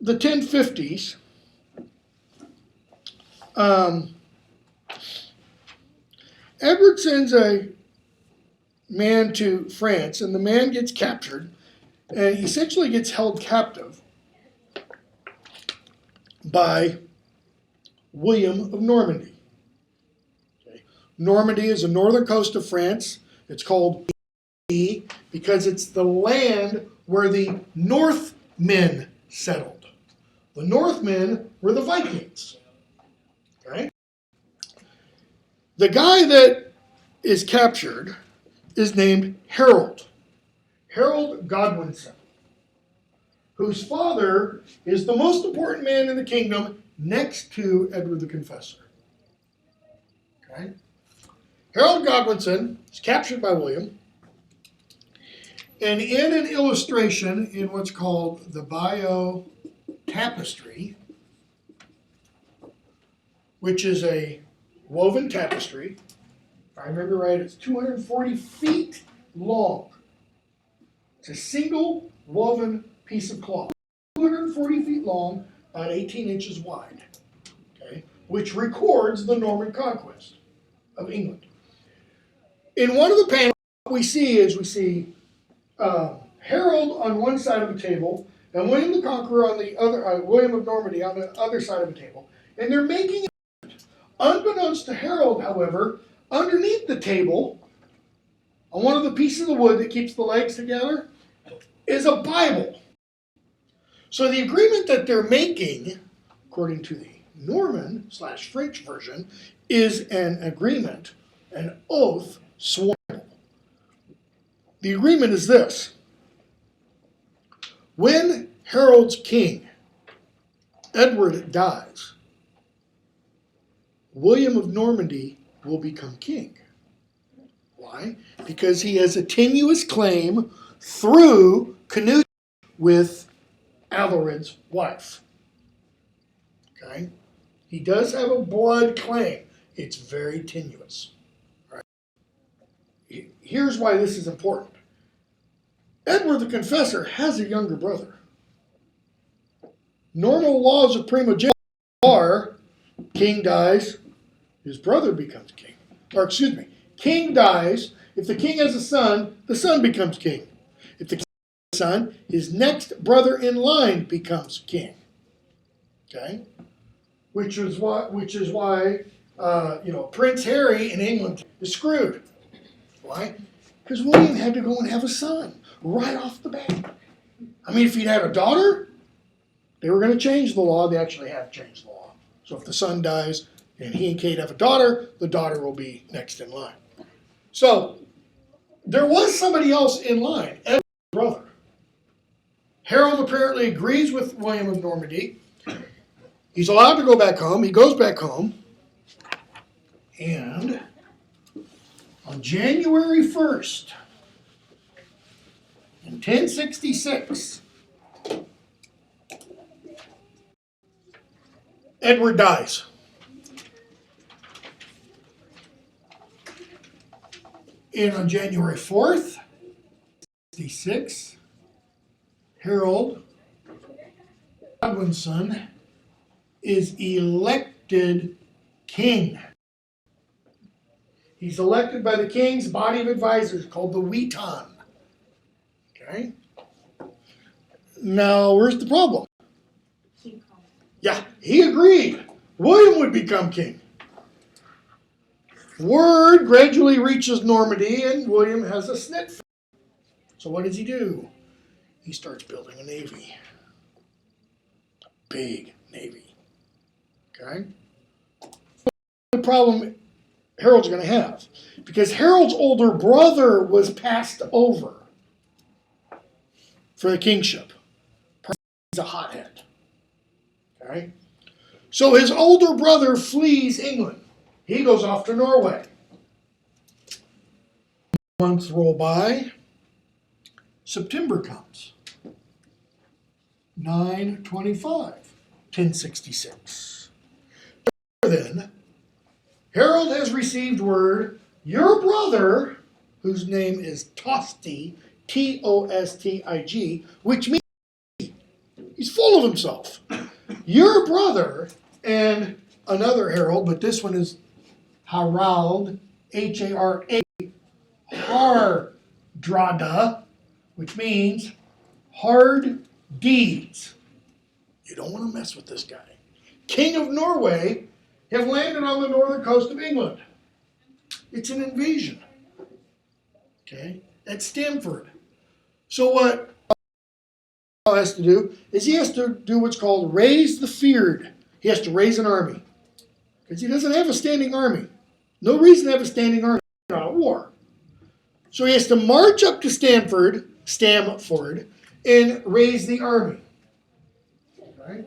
S1: the 1050s, Edward sends a man to France, and the man gets captured and essentially gets held captive by William of Normandy. Okay. Normandy is the northern coast of France. It's called Bede because it's the land where the Northmen settled. The Northmen were the Vikings. Okay? The guy that is captured is named Harold Godwinson, whose father is the most important man in the kingdom next to Edward the Confessor. Okay? Harold Godwinson is captured by William, and in an illustration in what's called the Bayeux Tapestry, which is a woven tapestry, I remember right, it's 240 feet long. It's a single woven piece of cloth. 240 feet long, about 18 inches wide. Okay, which records the Norman Conquest of England. In one of the panels, what we see Harold on one side of the table and William the Conqueror on the other, William of Normandy on the other side of the table. And they're making it. Unbeknownst to Harold, however, underneath the table, on one of the pieces of wood that keeps the legs together, is a Bible. So the agreement that they're making, according to the Norman/French version, is an agreement, an oath sworn. The agreement is this: when Harold's king, Edward, dies, William of Normandy will become king. Why? Because he has a tenuous claim through connection with Ethelred's wife. Okay? He does have a blood claim. It's very tenuous. Right? Here's why this is important. Edward the Confessor has a younger brother. Normal laws of primogeniture are king dies, his brother becomes king. Or excuse me, king dies. If the king has a son, the son becomes king. If the king has a son, his next brother in line becomes king. Okay? Which is why Prince Harry in England is screwed. Why? Because William had to go and have a son right off the bat. I mean, if he'd had a daughter, they were going to change the law. They actually have changed the law. So if the son dies and he and Kate have a daughter, the daughter will be next in line. So there was somebody else in line, Edward's brother. Harold apparently agrees with William of Normandy. He's allowed to go back home. He goes back home. And on January 1st, in 1066, Edward dies. And on January 4th, 1066, Harold, Godwin's son, is elected king. He's elected by the king's body of advisors called the Witan. Okay? Now, where's the problem? Yeah, he agreed. William would become king. Word gradually reaches Normandy, and William has a snit. So what does he do? He starts building a navy. A big navy. Okay? The problem Harold's going to have, because Harold's older brother was passed over for the kingship. He's a hothead. Okay? So his older brother flees England. He goes off to Norway. Months roll by. September comes. 9/25, 1066. Then, Harold has received word, your brother, whose name is Tostig, Tostig, which means he's full of himself. Your brother and another Harold, but this one is Harald, H-A-R-A, Hardrada, which means hard deeds. You don't want to mess with this guy. King of Norway have landed on the northern coast of England. It's an invasion. Okay? At Stamford. So what Harold has to do is he has to do what's called raise the feared. He has to raise an army. Because he doesn't have a standing army. No reason to have a standing army on a war. So he has to march up to Stamford, and raise the army. Okay?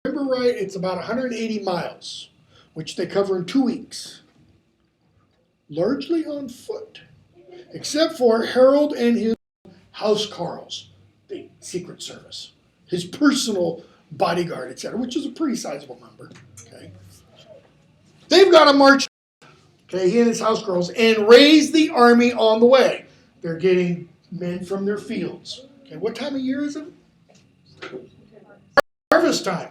S1: Remember right, it's about 180 miles, which they cover in 2 weeks. Largely on foot. Except for Harold and his housecarls, the Secret Service. His personal bodyguard, etc., which is a pretty sizable number. Okay? They've got to march. Okay, he and his house girls, and raise the army on the way. They're getting men from their fields. Okay, what time of year is it? Harvest time.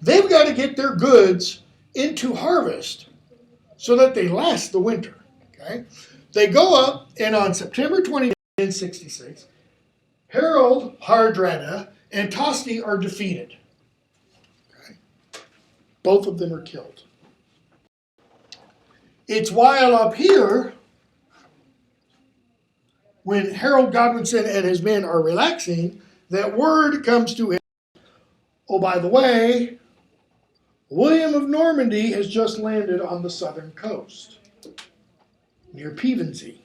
S1: They've got to get their goods into harvest so that they last the winter. Okay, they go up, and on September 20th, 1066, Harold, Hardrada, and Tosti are defeated. Okay, both of them are killed. It's while up here, when Harold Godwinson and his men are relaxing, that word comes to him. Oh, by the way, William of Normandy has just landed on the southern coast, near Pevensey,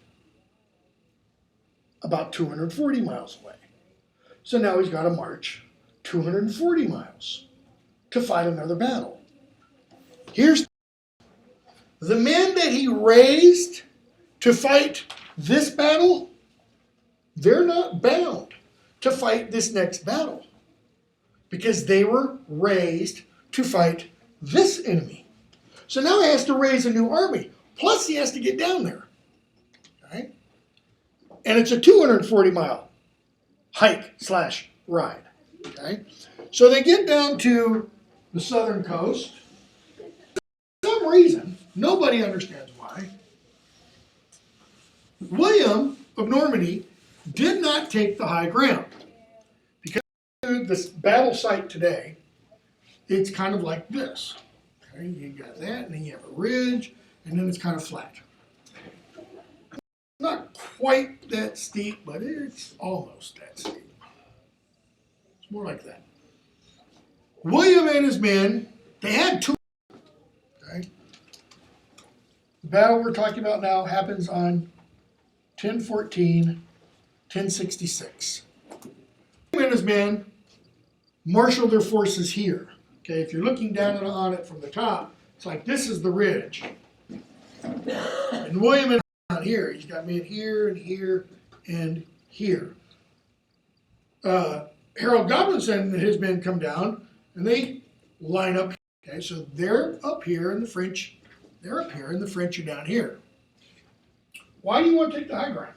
S1: about 240 miles away. So now he's got to march 240 miles to fight another battle. Here's the men that he raised to fight this battle. They're not bound to fight this next battle because they were raised to fight this enemy. So now he has to raise a new army. Plus he has to get down there. Okay? And it's a 240-mile hike/ride. Okay? So they get down to the southern coast. For some reason, nobody understands why, William of Normandy did not take the high ground. Because this battle site today, it's kind of like this. Okay, you got that, and then you have a ridge, and then it's kind of flat. Not quite that steep, but it's almost that steep. It's more like that. William and his men, they had two. Okay? The battle we're talking about now happens on 1014, 1066. William and his men marshaled their forces here. Okay, if you're looking down on it from the top, it's like this is the ridge. And William is down here. He's got men here and here and here. Harold Godwinson and his men come down and they line up. Okay, so they're up here and the French, they're up here and the French are down here. Why do you want to take the high ground?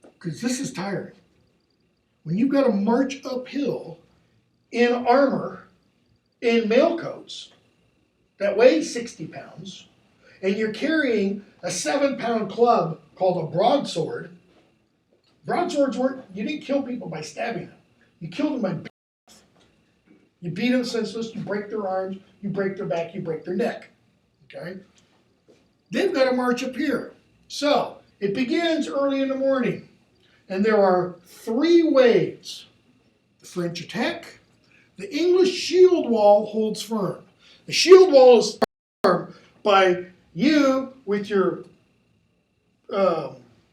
S1: Because this is tiring. When you've got to march uphill in armor, in mail coats, that weigh 60 pounds, and you're carrying a 7-pound club called a broadsword. Broadswords weren't, you didn't kill people by stabbing them. You killed them by beating them. You beat them senseless, you break their arms, you break their back, you break their neck. Okay? They've got to march up here. So, it begins early in the morning. And there are 3 waves. The French attack. The English shield wall holds firm. The shield wall is firm by you with your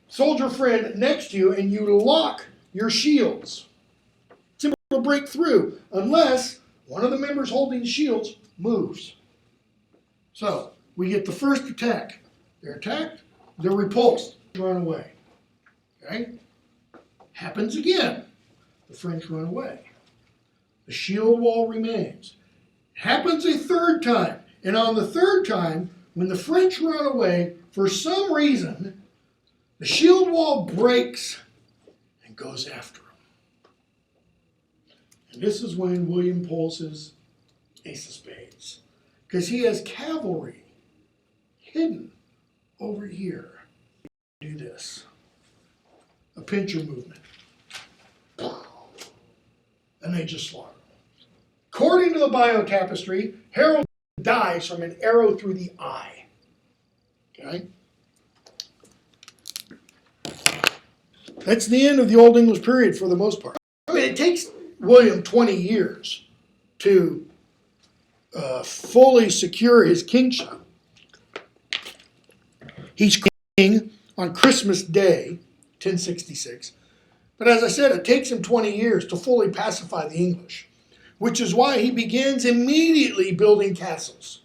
S1: soldier friend next to you, and you lock your shields. It's impossible to break through unless one of the members holding the shields moves. So we get the first attack. They're attacked. They're repulsed. Run away. Okay? Happens again. The French run away. The shield wall remains. Happens a third time. And on the third time, when the French run away, for some reason, the shield wall breaks and goes after them. And this is when William pulls his ace of spades. Because he has cavalry hidden over here. Do this. A pincher movement. And they just slaughter them. According to the biotapestry, Harold dies from an arrow through the eye. Okay? That's the end of the Old English period for the most part. I mean, it takes William 20 years to fully secure his kingship. He's king on Christmas Day, 1066. But as I said, it takes him 20 years to fully pacify the English, which is why he begins immediately building castles.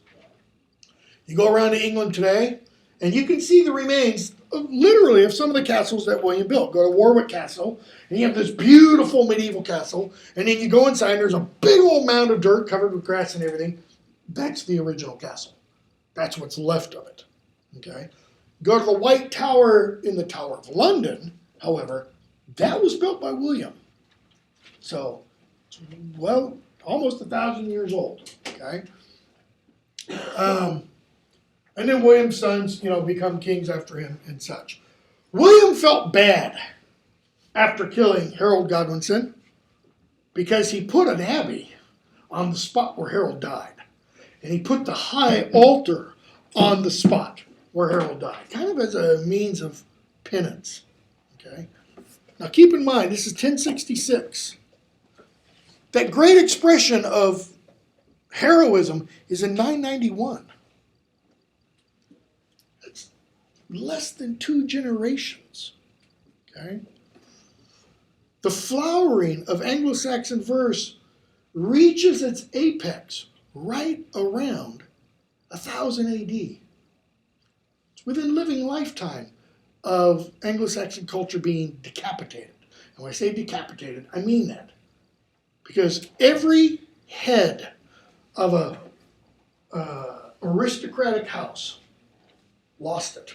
S1: You go around to England today, and you can see the remains literally of some of the castles that William built. Go to Warwick Castle, and you have this beautiful medieval castle, and then you go inside, and there's a big old mound of dirt covered with grass and everything. That's the original castle. That's what's left of it. Okay? Go to the White Tower in the Tower of London, however, that was built by William. So, well, almost 1,000 years old. Okay? And then William's sons, become kings after him and such. William felt bad after killing Harold Godwinson because he put an abbey on the spot where Harold died. And he put the high altar on the spot where Harold died, kind of as a means of penance. Okay? Now keep in mind, this is 1066. That great expression of heroism is in 991. That's less than 2 generations. Okay? The flowering of Anglo-Saxon verse reaches its apex right around 1000 AD. It's within living lifetime of Anglo-Saxon culture being decapitated. And when I say decapitated, I mean that. Because every head of a aristocratic house lost it.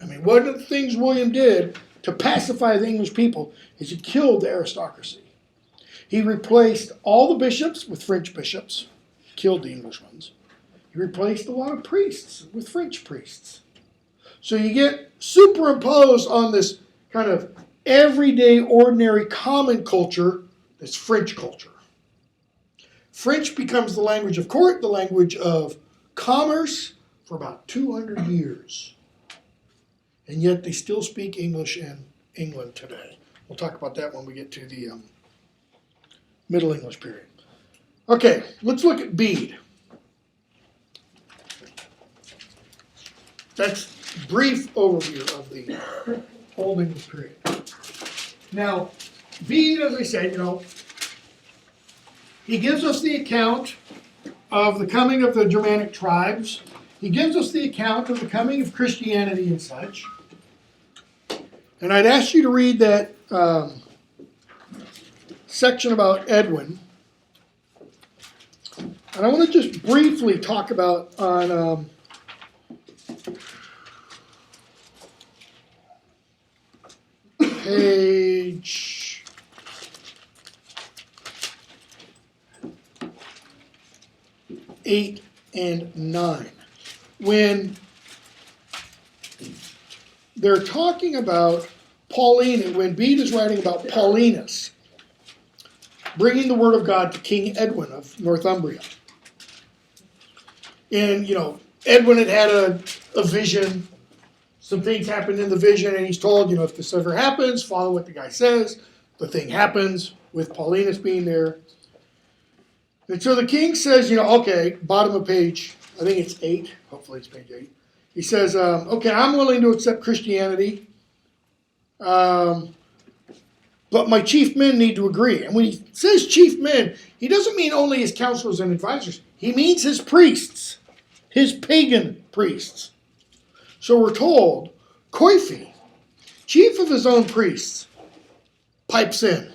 S1: I mean, one of the things William did to pacify the English people is he killed the aristocracy. He replaced all the bishops with French bishops, killed the English ones. He replaced a lot of priests with French priests. So you get superimposed on this kind of everyday, ordinary, common culture, this French culture. French becomes the language of court, the language of commerce for about 200 years. And yet they still speak English in England today. We'll talk about that when we get to the Middle English period. Okay, let's look at Bede. That's a brief overview of the Old English period. Now, Bede, as I said, he gives us the account of the coming of the Germanic tribes. He gives us the account of the coming of Christianity and such. And I'd ask you to read that section about Edwin. And I want to just briefly talk about on page 8 and 9. When they're talking about Pauline, when Bede is writing about Paulinus bringing the word of God to King Edwin of Northumbria. And, Edwin had a vision. Some things happened in the vision, and he's told, if this ever happens, follow what the guy says. The thing happens with Paulinus being there. And so the king says, okay, bottom of page, I think it's 8. Hopefully it's page 8. He says, okay, I'm willing to accept Christianity, but my chief men need to agree. And when he says chief men, he doesn't mean only his counselors and advisors. He means his priests, his pagan priests. So we're told, Coifi, chief of his own priests, pipes in.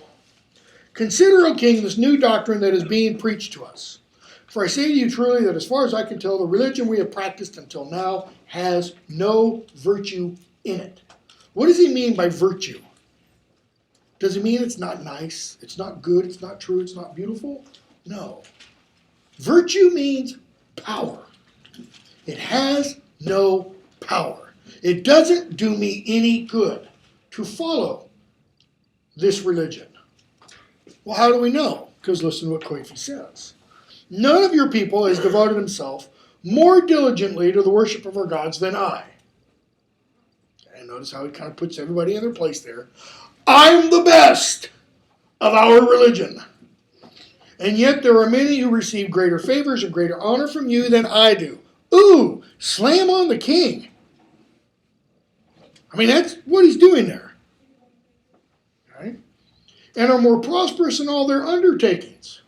S1: Consider, O king, this new doctrine that is being preached to us. For I say to you truly that as far as I can tell, the religion we have practiced until now has no virtue in it. What does he mean by virtue? Does he mean it's not nice, it's not good, it's not true, it's not beautiful? No. Virtue means power. It has no power. It doesn't do me any good to follow this religion. Well, how do we know? Because listen to what Coifi says. None of your people has devoted himself more diligently to the worship of our gods than I. And notice how he kind of puts everybody in their place there. I'm the best of our religion. And yet there are many who receive greater favors and greater honor from you than I do. Ooh, slam on the king. I mean, that's what he's doing there. Right? And are more prosperous in all their undertakings.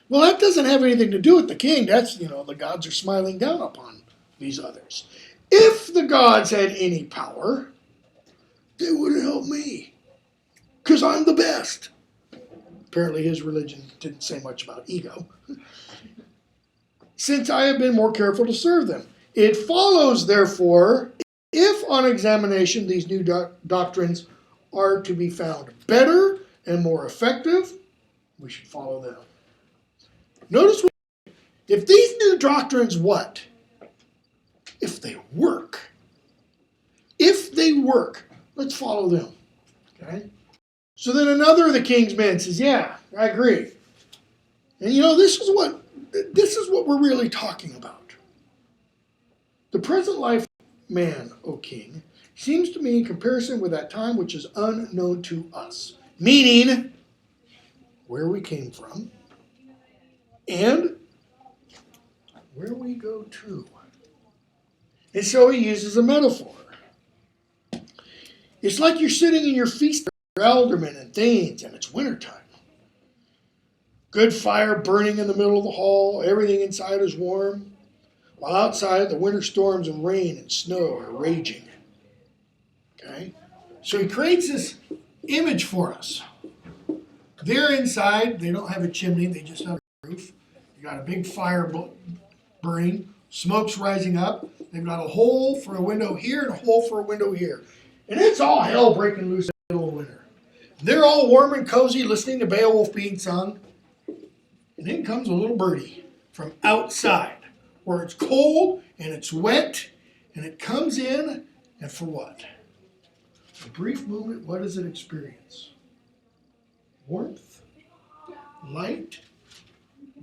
S1: Well, that doesn't have anything to do with the king. That's, the gods are smiling down upon these others. If the gods had any power, they wouldn't help me. Because I'm the best. Apparently his religion didn't say much about ego. since I have been more careful to serve them. It follows, therefore, if on examination these new doctrines are to be found better and more effective, we should follow them. Notice, if these new doctrines what? If they work. If they work, let's follow them. Okay? So then another of the king's men says, yeah, I agree. And this is what we're really talking about. The present life man, O king, seems to me in comparison with that time which is unknown to us. Meaning, where we came from and where we go to. And so he uses a metaphor. It's like you're sitting in your feast with aldermen and thanes, and it's wintertime. Good fire burning in the middle of the hall, everything inside is warm, while outside the winter storms and rain and snow are raging. Okay? So he creates this image for us. They're inside, they don't have a chimney, they just have a roof. You got a big fire burning, smoke's rising up. They've got a hole for a window here and a hole for a window here. And it's all hell breaking loose in the middle of winter. They're all warm and cozy listening to Beowulf being sung. And then comes a little birdie from outside where it's cold and it's wet and it comes in, and for what? A brief moment, what does it experience? Warmth, light,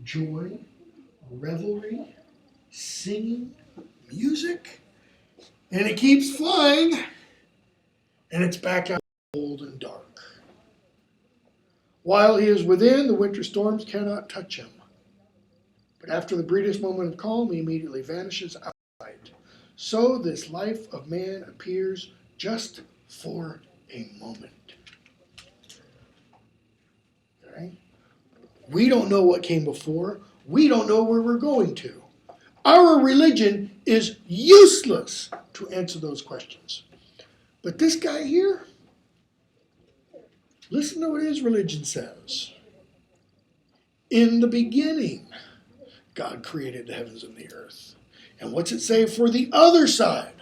S1: joy, revelry, singing, music, and it keeps flying, and it's back out cold and dark. While he is within, the winter storms cannot touch him. But after the briefest moment of calm, he immediately vanishes out of sight. So this life of man appears just for a moment. Okay? We don't know what came before. We don't know where we're going to. Our religion is useless to answer those questions. But this guy here, listen to what his religion says. In the beginning, God created the heavens and the earth. And what's it say for the other side?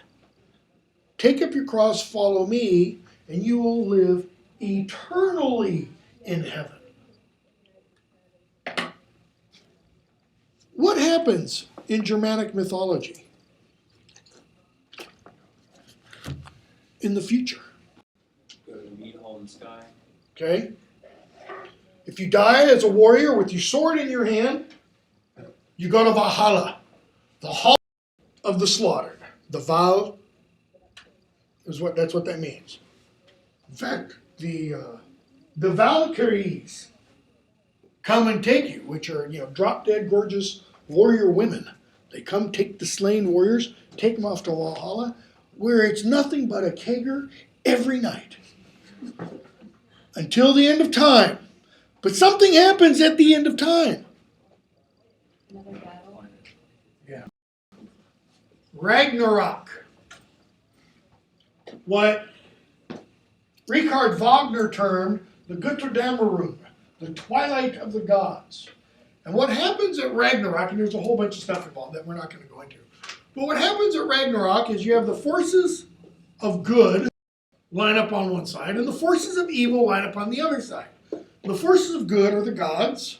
S1: Take up your cross, follow me, and you will live eternally in heaven. What happens in Germanic mythology in the future?
S2: Go to the meat hall in the sky.
S1: Okay? If you die as a warrior with your sword in your hand, you go to Valhalla, the hall of the slaughtered. The Val that's what that means. In fact, the Valkyries come and take you, which are drop dead gorgeous warrior women. They come take the slain warriors, take them off to Valhalla, where it's nothing but a kegger every night until the end of time. But something happens at the end of time.
S3: Another battle.
S1: Yeah. Ragnarok. What Richard Wagner termed the Götterdämmerung, the twilight of the gods. And what happens at Ragnarok, and there's a whole bunch of stuff involved that we're not going to go into, but what happens at Ragnarok is you have the forces of good line up on one side, and the forces of evil line up on the other side. The forces of good are the gods,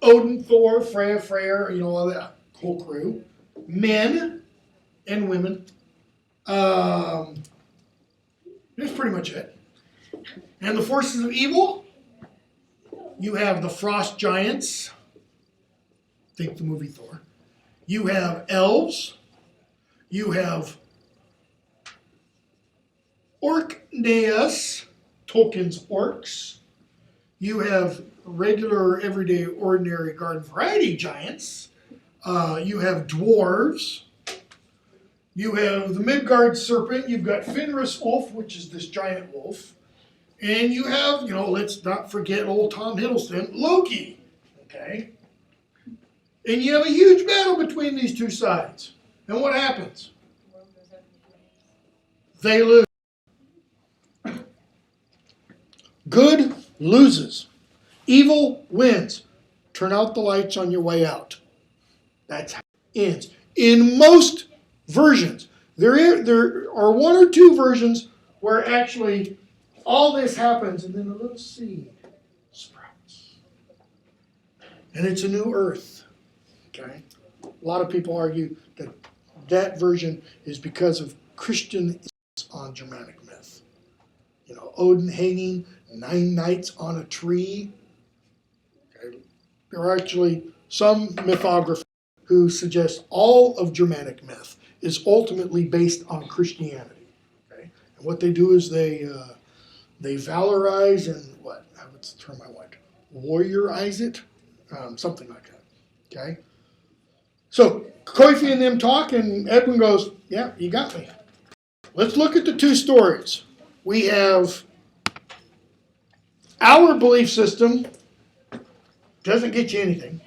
S1: Odin, Thor, Freya, Freyr, all that whole crew, men and women. That's pretty much it. And the forces of evil, you have the frost giants. Think the movie Thor. You have elves. You have Orkneys, Tolkien's orcs. You have regular, everyday, ordinary garden variety giants. You have dwarves. You have the Midgard serpent. You've got Fenris wolf, which is this giant wolf. And you have, let's not forget old Tom Hiddleston, Loki. Okay? And you have a huge battle between these two sides. And what happens? They lose. Good loses. Evil wins. Turn out the lights on your way out. That's how it ends. In most versions, there are one or two versions where actually all this happens and then a little seed sprouts. And it's a new earth. Okay? A lot of people argue that that version is because of Christian on Germanic myth. You know, Odin hanging 9 nights on a tree. Okay? There are actually some mythographers who suggest all of Germanic myth is ultimately based on Christianity. Okay? And what they do is they valorize and what's the term I want? Warriorize it? Something like that. Okay? So Koifi and them talk, and Edwin goes, yeah, you got me. Let's look at the two stories. We have our belief system, doesn't get you anything,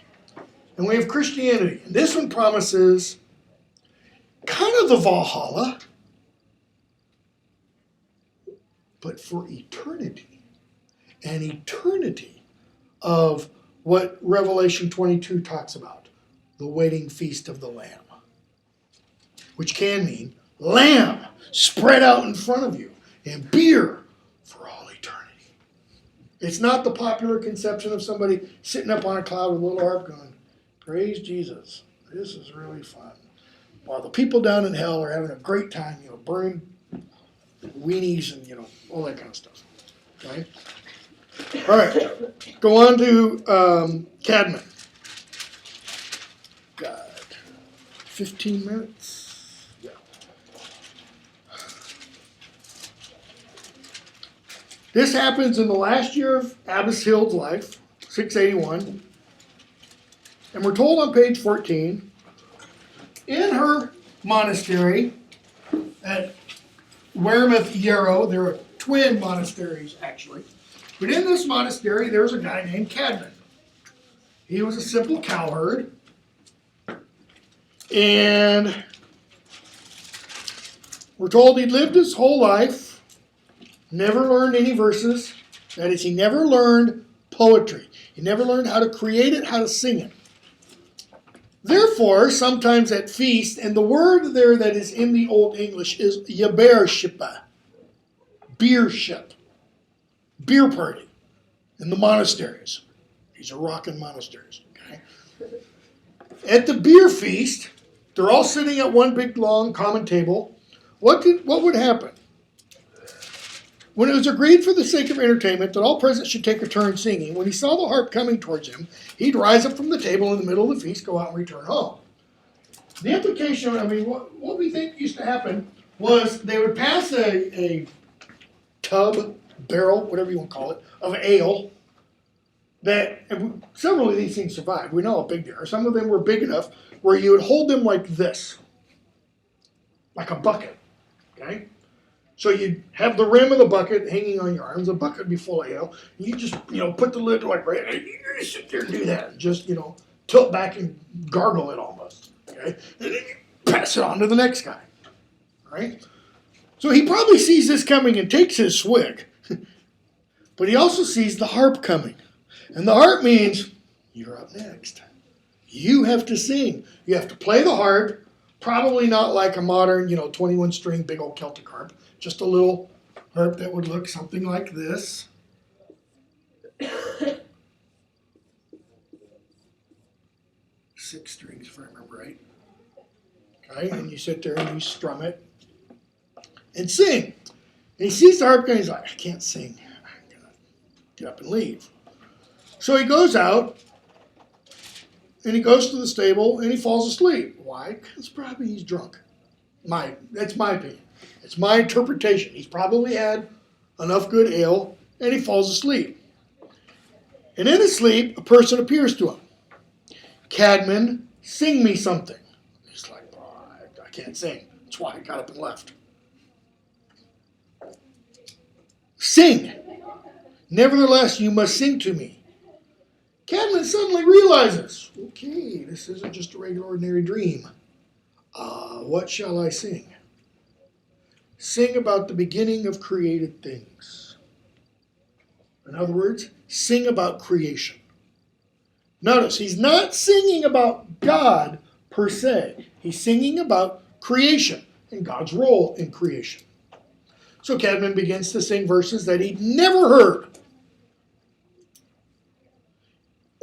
S1: and we have Christianity. And this one promises kind of the Valhalla, but for eternity. An eternity of what Revelation 22 talks about, the wedding feast of the Lamb, which can mean lamb spread out in front of you and beer for all eternity. It's not the popular conception of somebody sitting up on a cloud with a little harp going, praise Jesus, this is really fun. While the people down in hell are having a great time, burning weenies and, all that kind of stuff. Okay? All right. Go on to Cadmon. God. 15 minutes? Yeah. This happens in the last year of Abbashild's life, 681. And we're told on page 14, in her monastery at Wearmouth Yarrow, there are twin monasteries actually, but in this monastery there was a guy named Cadmon. He was a simple cowherd, and we're told he lived his whole life, never learned any verses. That is, he never learned poetry. He never learned how to create it, how to sing it. Therefore, sometimes at feast, and the word there that is in the Old English is yabershipa, beer ship, beer party in the monasteries. These are rockin' monasteries. Okay? At the beer feast, they're all sitting at one big long common table. What would happen? When it was agreed for the sake of entertainment that all present should take a turn singing, when he saw the harp coming towards him, he'd rise up from the table in the middle of the feast, go out and return home. The implication, what we think used to happen was they would pass a tub, barrel, whatever you want to call it, of ale. Several of these things survived. We know how big they are. Some of them were big enough where you would hold them like this, like a bucket. Okay? So you'd have the rim of the bucket hanging on your arms. The bucket would be full of ale. And you just, put the lid like right, and you just sit there and do that. And just, tilt back and gargle it almost. Okay? And then you pass it on to the next guy. All right? So he probably sees this coming and takes his swig. But he also sees the harp coming. And the harp means, you're up next. You have to sing. You have to play the harp. Probably not like a modern, 21-string big old Celtic harp. Just a little harp that would look something like this. 6 strings, if I remember right. Okay, and you sit there and you strum it and sing. And he sees the harp and he's like, I can't sing. I'm going to get up and leave. So he goes out and he goes to the stable and he falls asleep. Why? Because probably he's drunk. That's my opinion. It's my interpretation. He's probably had enough good ale and he falls asleep. And in his sleep, a person appears to him. Cadmon, sing me something. He's like, I can't sing. That's why I got up and left. Sing. Nevertheless, you must sing to me. Cadmon suddenly realizes, okay, this isn't just a regular ordinary dream. What shall I sing? Sing about the beginning of created things. In other words, sing about creation. Notice, he's not singing about God, per se. He's singing about creation and God's role in creation. So Caedmon begins to sing verses that he'd never heard.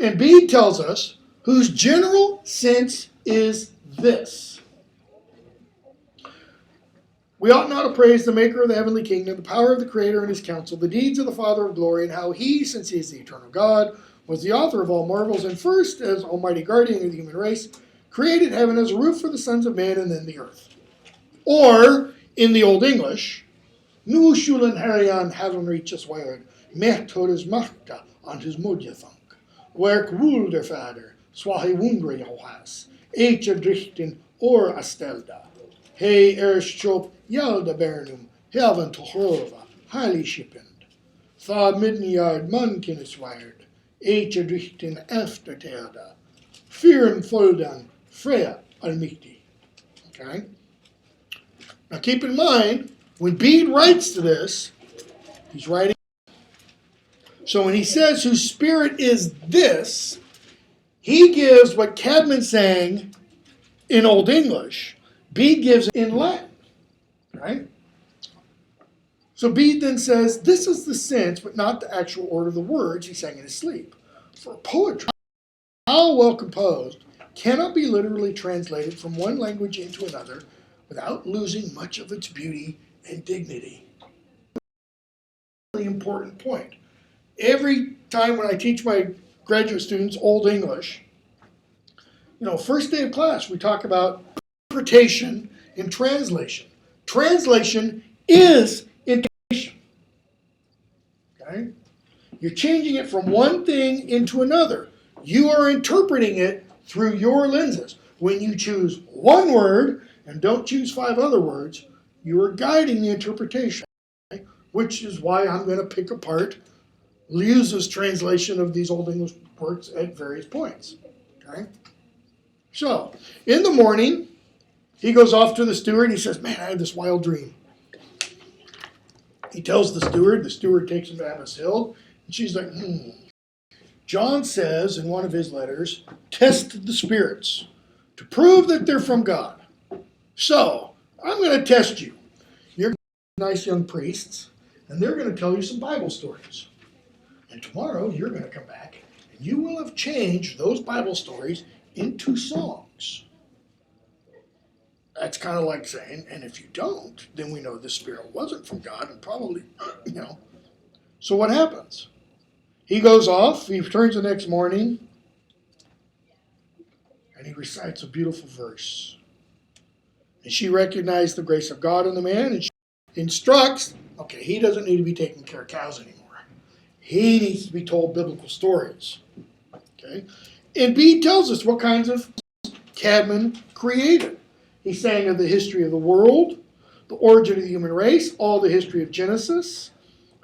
S1: And Bede tells us, whose general sense is this: we ought not to praise the maker of the heavenly kingdom, the power of the creator and his counsel, the deeds of the Father of glory, and how he, since he is the eternal God, was the author of all marvels, and first, as almighty guardian of the human race, created heaven as a roof for the sons of man, and then the earth. Or, in the Old English, nu schulen herian haven riches word, met hos machta an his modjathunk, werk woel der vader, swahe wundre johas, eche drichten or astelda, he erschop jalda bernum, heaven to horova, heilig shippend, tha middenjaard mankinnes wired, eche drichten efterterda, vieren foldan, freya almighty. Okay? Now keep in mind, when Bede writes to this, he's writing. So when he says whose spirit is this, he gives what Cadmon sang in Old English, Bede gives in Latin. Right? So Bede then says, this is the sense, but not the actual order of the words he sang in his sleep. For poetry, how well composed, cannot be literally translated from one language into another without losing much of its beauty and dignity. Really important point. Every time when I teach my graduate students Old English, first day of class, we talk about interpretation and translation. Translation is interpretation. Okay? You're changing it from one thing into another. You are interpreting it through your lenses. When you choose one word and don't choose 5 other words, you are guiding the interpretation, okay? Which is why I'm going to pick apart Lewis' translation of these Old English words at various points. Okay? So, in the morning, he goes off to the steward and he says, man, I had this wild dream. He tells the steward takes him to Abbas Hill, and she's like, John says in one of his letters, test the spirits to prove that they're from God. So, I'm going to test you. You're nice young priests, and they're going to tell you some Bible stories. And tomorrow, you're going to come back, and you will have changed those Bible stories into songs. That's kind of like saying, and if you don't, then we know the Spirit wasn't from God, and probably, So what happens? He goes off, he returns the next morning, and he recites a beautiful verse. And she recognized the grace of God in the man, and she instructs, okay, he doesn't need to be taking care of cows anymore. He needs to be told biblical stories. Okay? And Bede tells us what kinds of Cadmon created. He sang of the history of the world, the origin of the human race, all the history of Genesis,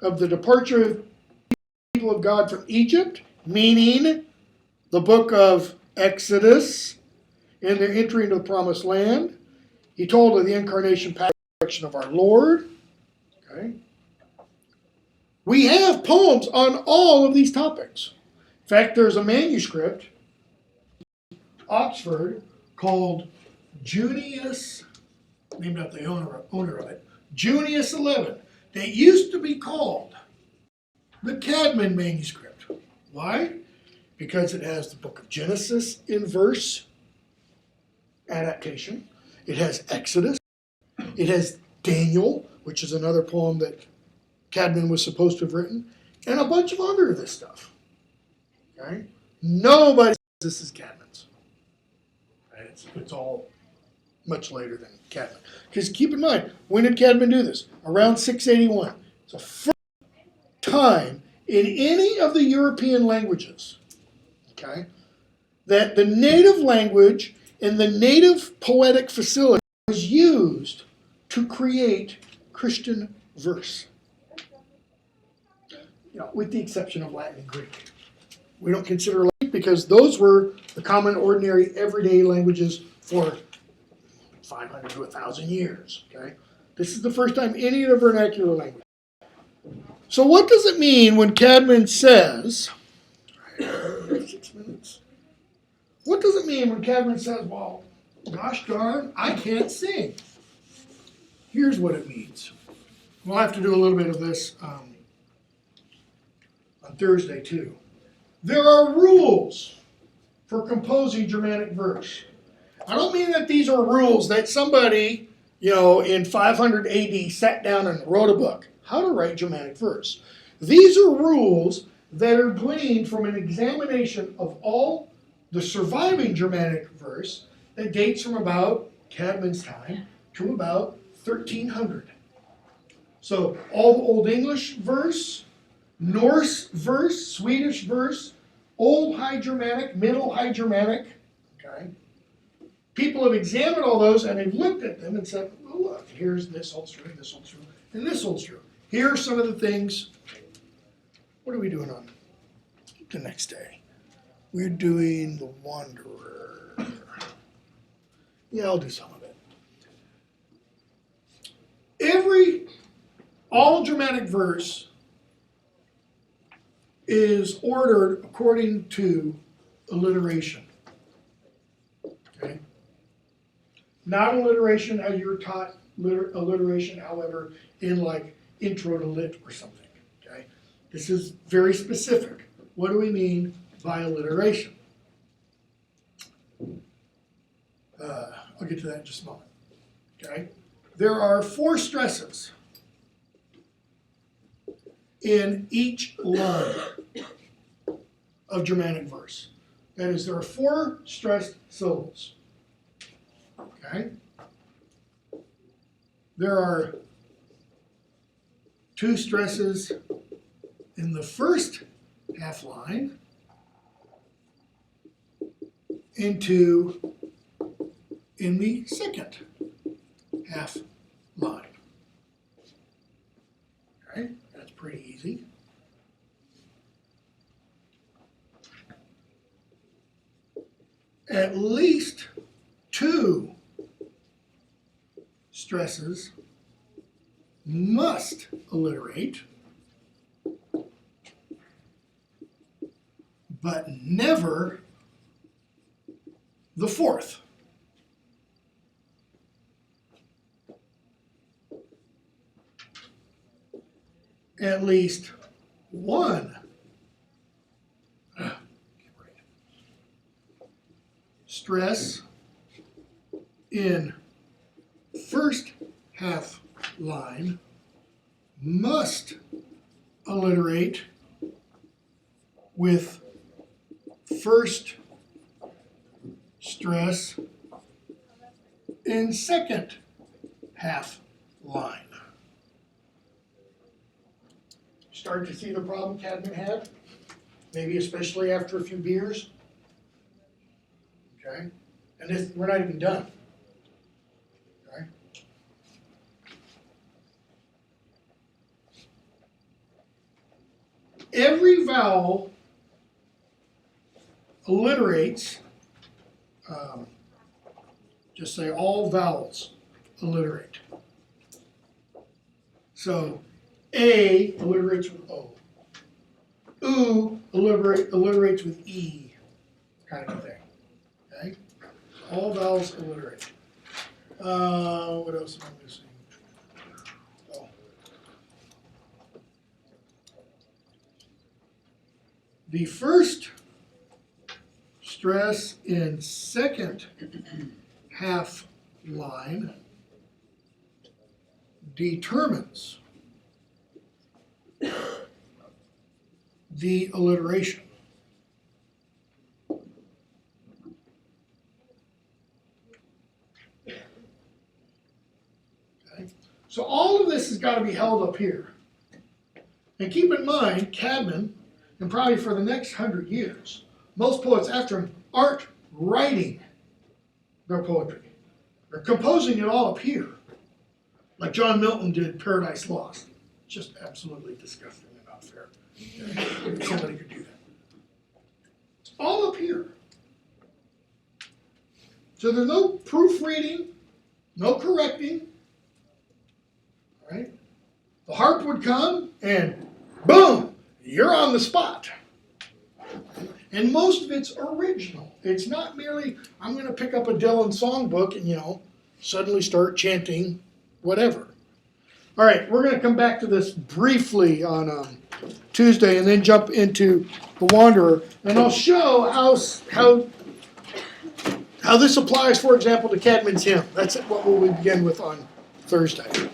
S1: of the departure of the people of God from Egypt, meaning the book of Exodus, and their entry into the promised land. He told of the incarnation, passion of our Lord. Okay. We have poems on all of these topics. In fact, there's a manuscript, Oxford, called Junius, named after the owner of it, Junius 11, that used to be called the Cadmon manuscript. Why? Because it has the book of Genesis in verse adaptation. It has Exodus. It has Daniel, which is another poem that Cadmon was supposed to have written, and a bunch of other of this stuff. Okay? Nobody says this is Cadmon's. Right? It's all much later than Cadmon. Because keep in mind, when did Cadmon do this? Around 681. It's the first time in any of the European languages, okay, that the native language and the native poetic facility was used to create Christian verse. With the exception of Latin and Greek. We don't consider Latin because those were the common, ordinary, everyday languages for 500 to 1,000 years. Okay? This is the first time any of the vernacular language. So what does it mean when Cadmon says, 6 minutes. What does it mean when Cadmon says, well, gosh darn, I can't sing. Here's what it means. We'll have to do a little bit of this on Thursday too. There are rules for composing Germanic verse. I don't mean that these are rules that somebody, in 500 AD sat down and wrote a book, how to write Germanic verse. These are rules that are gleaned from an examination of all the surviving Germanic verse that dates from about Cadmon's time to about 1300. So all the Old English verse, Norse verse, Swedish verse, Old High Germanic, Middle High Germanic, okay? People have examined all those and they've looked at them and said, oh look, here's this holds true, this holds true, and this holds true. Here are some of the things. What are we doing on the next day? We're doing the Wanderer. Yeah, I'll do some of it. All Germanic verse is ordered according to alliteration. Okay? Not alliteration as you were taught alliteration, however, in like intro to lit or something. Okay? This is very specific. What do we mean by alliteration? I'll get to that in just a moment. Okay? There are 4 stresses in each line of Germanic verse. That is, there are 4 stressed syllables. Okay? There are 2 stresses in the first half line and 2 in the second half line. Okay? That's pretty easy. At least 2 stresses must alliterate, but never the 4th. At least 1 stress in first half line must alliterate with first stress in second half line. Start to see the problem Cadmon had? Maybe especially after a few beers? Okay? And this, we're not even done. Okay? Every vowel alliterates, just say all vowels alliterate. So, A alliterates with O. Oo alliterates with E, kind of thing. Okay? All vowels alliterate. What else am I missing? Oh. The first stress in second half line determines the alliteration. Okay. So all of this has got to be held up here. And keep in mind, Cadmon, and probably for the next 100 years, most poets after him aren't writing their poetry. They're composing it all up here. Like John Milton did Paradise Lost. Just absolutely disgusting and not fair. Okay. Somebody could do that. It's all up here. So there's no proofreading, no correcting. All right? The harp would come and boom, you're on the spot. And most of it's original. It's not merely, I'm going to pick up a Dylan songbook and, suddenly start chanting whatever. All right, we're going to come back to this briefly on Tuesday and then jump into the Wanderer. And I'll show how this applies, for example, to Cadmon's hymn. That's what we'll begin with on Thursday.